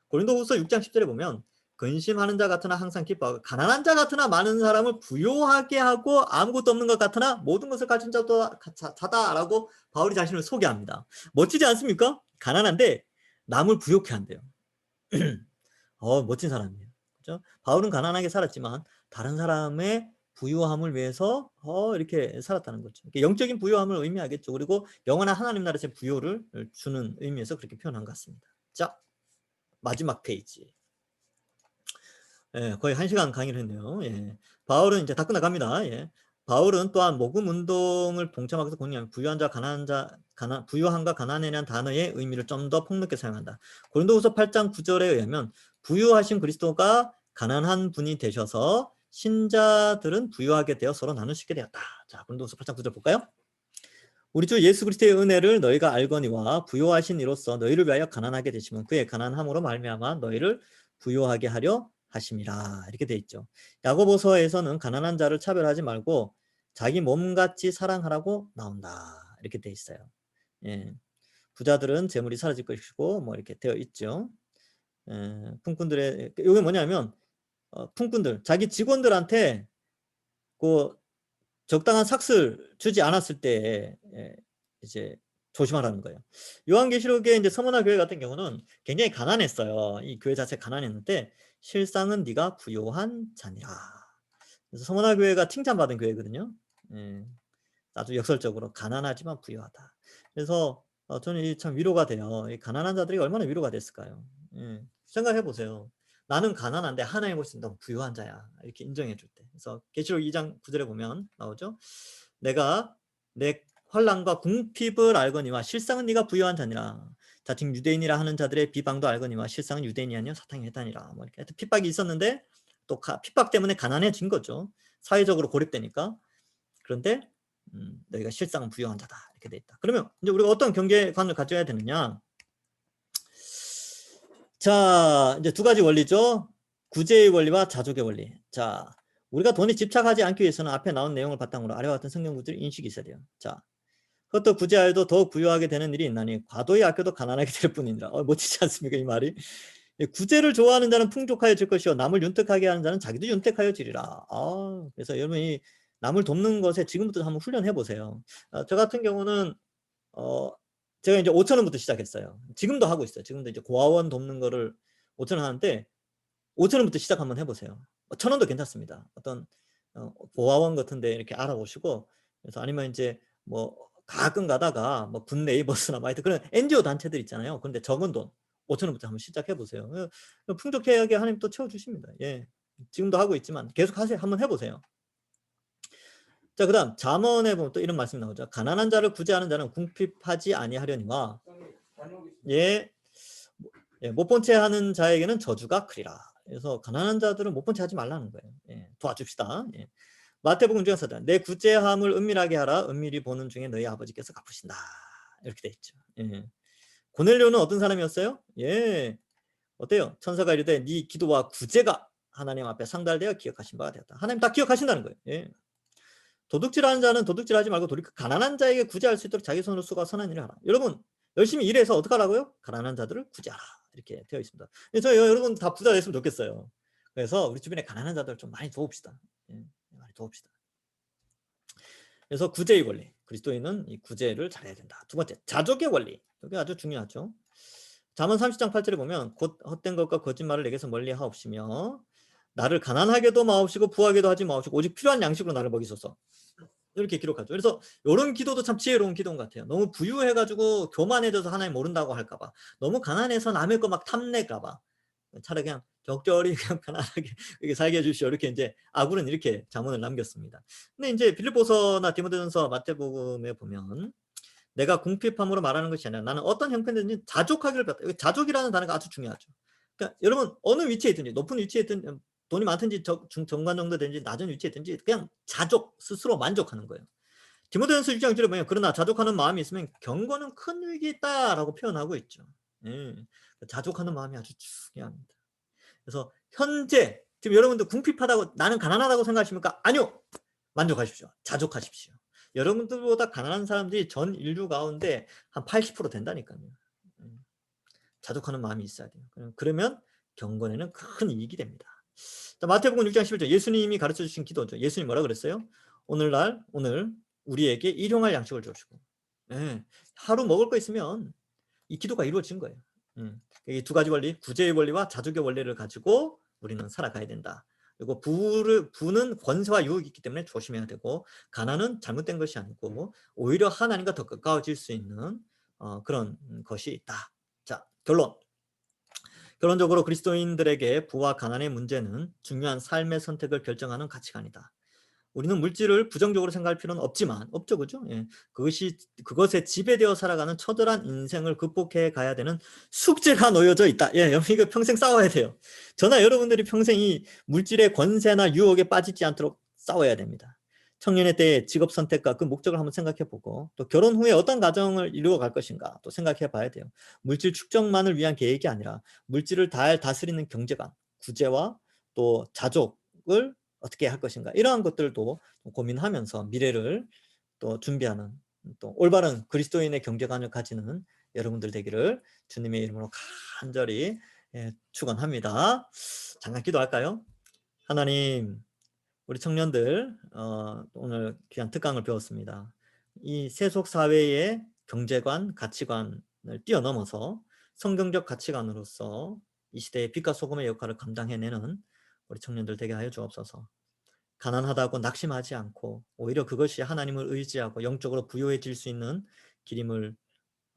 고린도후서 6장 10절에 보면 근심하는 자 같으나 항상 기뻐하고 가난한 자 같으나 많은 사람을 부요하게 하고 아무것도 없는 것 같으나 모든 것을 가진 자다라고 바울이 자신을 소개합니다. 멋지지 않습니까? 가난한데 남을 부요케 한대요. 멋진 사람이에요. 그렇죠? 바울은 가난하게 살았지만 다른 사람의 부유함을 위해서 이렇게 살았다는 거죠. 영적인 부유함을 의미하겠죠. 그리고 영원한 하나님 나라의 부요를 주는 의미에서 그렇게 표현한 것 같습니다. 자, 마지막 페이지. 예, 거의 1시간 강의를 했네요. 예. 바울은 이제 다 끝나갑니다. 예. 바울은 또한 모금 운동을 동참하면서 공유하며 부유함과 가난에 대한 단어의 의미를 좀 더 폭넓게 사용한다. 고린도후서 8장 9절에 의하면 부유하신 그리스도가 가난한 분이 되셔서 신자들은 부유하게 되어 서로 나눌 수 있게 되었다. 자, 고린도후서 8장 9절 볼까요? 우리 주 예수 그리스도의 은혜를 너희가 알거니와 부요하신 이로써 너희를 위하여 가난하게 되시면 그의 가난함으로 말미암아 너희를 부요하게 하려 하심이라. 이렇게 돼 있죠. 야고보서에서는 가난한 자를 차별하지 말고 자기 몸같이 사랑하라고 나온다. 이렇게 돼 있어요. 예. 부자들은 재물이 사라질 것이고 뭐 이렇게 되어 있죠. 품꾼들의 이게 뭐냐면 품꾼들 자기 직원들한테 그 적당한 삭스를 주지 않았을 때 이제 조심하라는 거예요. 요한계시록의 이제 서머나 교회 같은 경우는 굉장히 가난했어요. 이 교회 자체 가난했는데 실상은 네가 부요한 자니라. 그래서 서머나 교회가 칭찬받은 교회거든요. 아주 역설적으로 가난하지만 부유하다. 그래서 저는 참 위로가 돼요. 이 가난한 자들이 얼마나 위로가 됐을까요? 생각해 보세요. 나는 가난한데 하나님 볼수 너무 부유한 자야. 이렇게 인정해 줄 때. 그래서 계시록 2장 9절에 보면 나오죠. 내가 내 환난과 궁핍을 알거니와 실상은 네가 부유한 자니라. 자칭 유대인이라 하는 자들의 비방도 알거니와 실상은 유대인이 아니요 사탄이 했다니라. 뭐 이렇게 핍박이 있었는데 또 핍박 때문에 가난해진 거죠. 사회적으로 고립되니까. 그런데 너희가 실상은 부유한 자다. 이렇게 돼 있다. 그러면 이제 우리가 어떤 경계관을 가져야 되느냐? 자, 이제 두 가지 원리죠. 구제의 원리와 자족의 원리. 자, 우리가 돈에 집착하지 않기 위해서는 앞에 나온 내용을 바탕으로 아래와 같은 성경 구절이 인식이 있어야 돼요. 자, 그것도 구제하여도 더욱 부유하게 되는 일이 있나니 과도히 아껴도 가난하게 될 뿐이니라. 멋지지 않습니까? 이 말이. 구제를 좋아하는 자는 풍족하여질 것이요 남을 윤택하게 하는 자는 자기도 윤택하여지리라. 그래서 여러분이 남을 돕는 것에 지금부터 한번 훈련해 보세요. 저 같은 경우는 제가 이제 5,000원부터 시작했어요. 지금도 하고 있어요. 지금도 이제 고아원 돕는 거를 5,000원 하는데 5,000원부터 시작 한번 해보세요. 1,000원도 괜찮습니다. 어떤 고아원 같은데 이렇게 알아보시고 그래서 아니면 이제 뭐 가끔 가다가 뭐 굿네이버스나 뭐 하여튼 그런 NGO 단체들 있잖아요. 그런데 적은 돈 5,000원부터 한번 시작해 보세요. 풍족하게 하나님 또 채워주십니다. 예, 지금도 하고 있지만 계속 하세요. 한번 해보세요. 자, 그 다음 잠언에 보면 또 이런 말씀이 나오죠. 가난한 자를 구제하는 자는 궁핍하지 아니하려니와 예, 못 본 채 하는 자에게는 저주가 크리라. 그래서 가난한 자들은 못 본 채 하지 말라는 거예요. 예, 도와줍시다. 예. 마태복음 중에 사다 내 구제함을 은밀하게 하라. 은밀히 보는 중에 너희 아버지께서 갚으신다. 이렇게 돼 있죠. 예. 고넬료는 어떤 사람이었어요? 예, 어때요? 천사가 이르되 네 기도와 구제가 하나님 앞에 상달되어 기억하신 바가 되었다. 하나님 다 기억하신다는 거예요. 예. 도둑질하는 자는 도둑질하지 말고 돌이켜 가난한 자에게 구제할 수 있도록 자기 손으로 쓰고 선한 일을 하라. 여러분 열심히 일해서 어떻게 하라고요? 가난한 자들을 구제하라. 이렇게 되어 있습니다. 저 여러분 다 부자 됐으면 좋겠어요. 그래서 우리 주변에 가난한 자들 좀 많이 도웁시다. 예, 많이 도웁시다. 그래서 구제의 권리. 그리스도인은 이 구제를 잘해야 된다. 두 번째, 자족의 원리. 이게 아주 중요하죠. 잠언 30장 8절에 보면 곧 헛된 것과 거짓말을 내게서 멀리 하옵시며 나를 가난하게도 마옵시고 부하게도 하지 마옵시고 오직 필요한 양식으로 나를 먹이소서. 이렇게 기록하죠. 그래서 이런 기도도 참 지혜로운 기도인 것 같아요. 너무 부유해가지고 교만해져서 하나님 모른다고 할까봐, 너무 가난해서 남의 거 막 탐낼까봐, 차라리 그냥 적절히 그냥 가난하게 이렇게 살게 해주시오. 이렇게 이제 아굴은 이렇게 자문을 남겼습니다. 근데 이제 빌립보서나 디모데전서, 마태복음에 보면 내가 궁핍함으로 말하는 것이 아니라 나는 어떤 형편이든지 자족하기를 배웠다. 자족이라는 단어가 아주 중요하죠. 그러니까 여러분 어느 위치에 있든지, 높은 위치에 있든 돈이 많든지 정관 정도 되든지 낮은 위치에 있든지 그냥 자족, 스스로 만족하는 거예요. 디모데전서 6장 1절에 보면 그러나 자족하는 마음이 있으면 경건은 큰 위기에 있다라고 표현하고 있죠. 예. 자족하는 마음이 아주 중요합니다. 그래서 현재 지금 여러분들 궁핍하다고, 나는 가난하다고 생각하십니까? 아니요. 만족하십시오. 자족하십시오. 여러분들보다 가난한 사람들이 전 인류 가운데 한 80% 된다니까요. 자족하는 마음이 있어야 돼요. 그러면 경건에는 큰 이익이 됩니다. 자, 마태복음 6장 11절 예수님이 가르쳐 주신 기도죠. 예수님 뭐라 그랬어요? 오늘 우리에게 일용할 양식을 주시고. 예, 하루 먹을 거 있으면 이 기도가 이루어진 거예요. 이 두 가지 원리, 구제의 원리와 자족의 원리를 가지고 우리는 살아가야 된다. 그리고 부는 권세와 유혹이 있기 때문에 조심해야 되고, 가난은 잘못된 것이 아니고 오히려 하나님과 더 가까워질 수 있는 그런 것이 있다. 자, 결론적으로 그리스도인들에게 부와 가난의 문제는 중요한 삶의 선택을 결정하는 가치관이다. 우리는 물질을 부정적으로 생각할 필요는 없죠, 그죠? 예. 그것에 지배되어 살아가는 처절한 인생을 극복해 가야 되는 숙제가 놓여져 있다. 예, 이거 평생 싸워야 돼요. 저나 여러분들이 평생 이 물질의 권세나 유혹에 빠지지 않도록 싸워야 됩니다. 청년의 때의 직업 선택과 그 목적을 한번 생각해 보고, 또 결혼 후에 어떤 가정을 이루어 갈 것인가 또 생각해 봐야 돼요. 물질 축적만을 위한 계획이 아니라 물질을 잘 다스리는 경제관, 구제와 또 자족을 어떻게 할 것인가, 이러한 것들도 고민하면서 미래를 또 준비하는, 또 올바른 그리스도인의 경제관을 가지는 여러분들 되기를 주님의 이름으로 간절히 축원합니다. 잠깐 기도할까요? 하나님, 우리 청년들 오늘 귀한 특강을 배웠습니다. 이 세속 사회의 경제관, 가치관을 뛰어넘어서 성경적 가치관으로서 이 시대의 빛과 소금의 역할을 감당해내는 우리 청년들 되게 하여 주옵소서. 가난하다고 낙심하지 않고 오히려 그것이 하나님을 의지하고 영적으로 부유해질 수 있는 길임을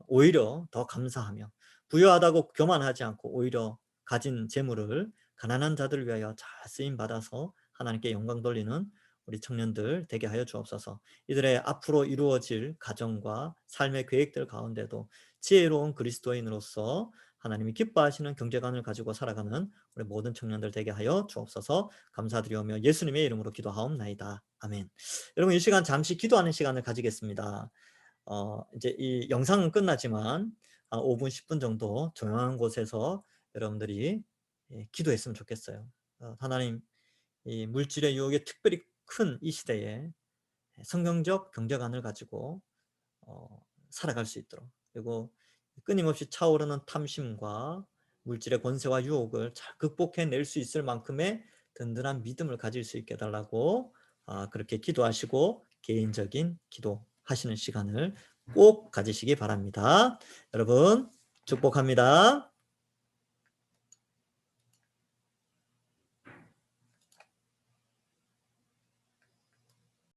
오히려 더 감사하며, 부유하다고 교만하지 않고 오히려 가진 재물을 가난한 자들을 위하여 잘 쓰임받아서 하나님께 영광 돌리는 우리 청년들 되게 하여 주옵소서. 이들의 앞으로 이루어질 가정과 삶의 계획들 가운데도 지혜로운 그리스도인으로서 하나님이 기뻐하시는 경제관을 가지고 살아가는 우리 모든 청년들 되게 하여 주옵소서. 감사드리오며 예수님의 이름으로 기도하옵나이다. 아멘. 여러분, 이 시간 잠시 기도하는 시간을 가지겠습니다. 이제 이 영상은 끝나지만 5분 10분 정도 조용한 곳에서 여러분들이 기도했으면 좋겠어요. 하나님, 이 물질의 유혹이 특별히 큰 이 시대에 성경적 경제관을 가지고 살아갈 수 있도록, 그리고 끊임없이 차오르는 탐심과 물질의 권세와 유혹을 잘 극복해낼 수 있을 만큼의 든든한 믿음을 가질 수 있게 해달라고 그렇게 기도하시고 개인적인 기도하시는 시간을 꼭 가지시기 바랍니다. 여러분, 축복합니다.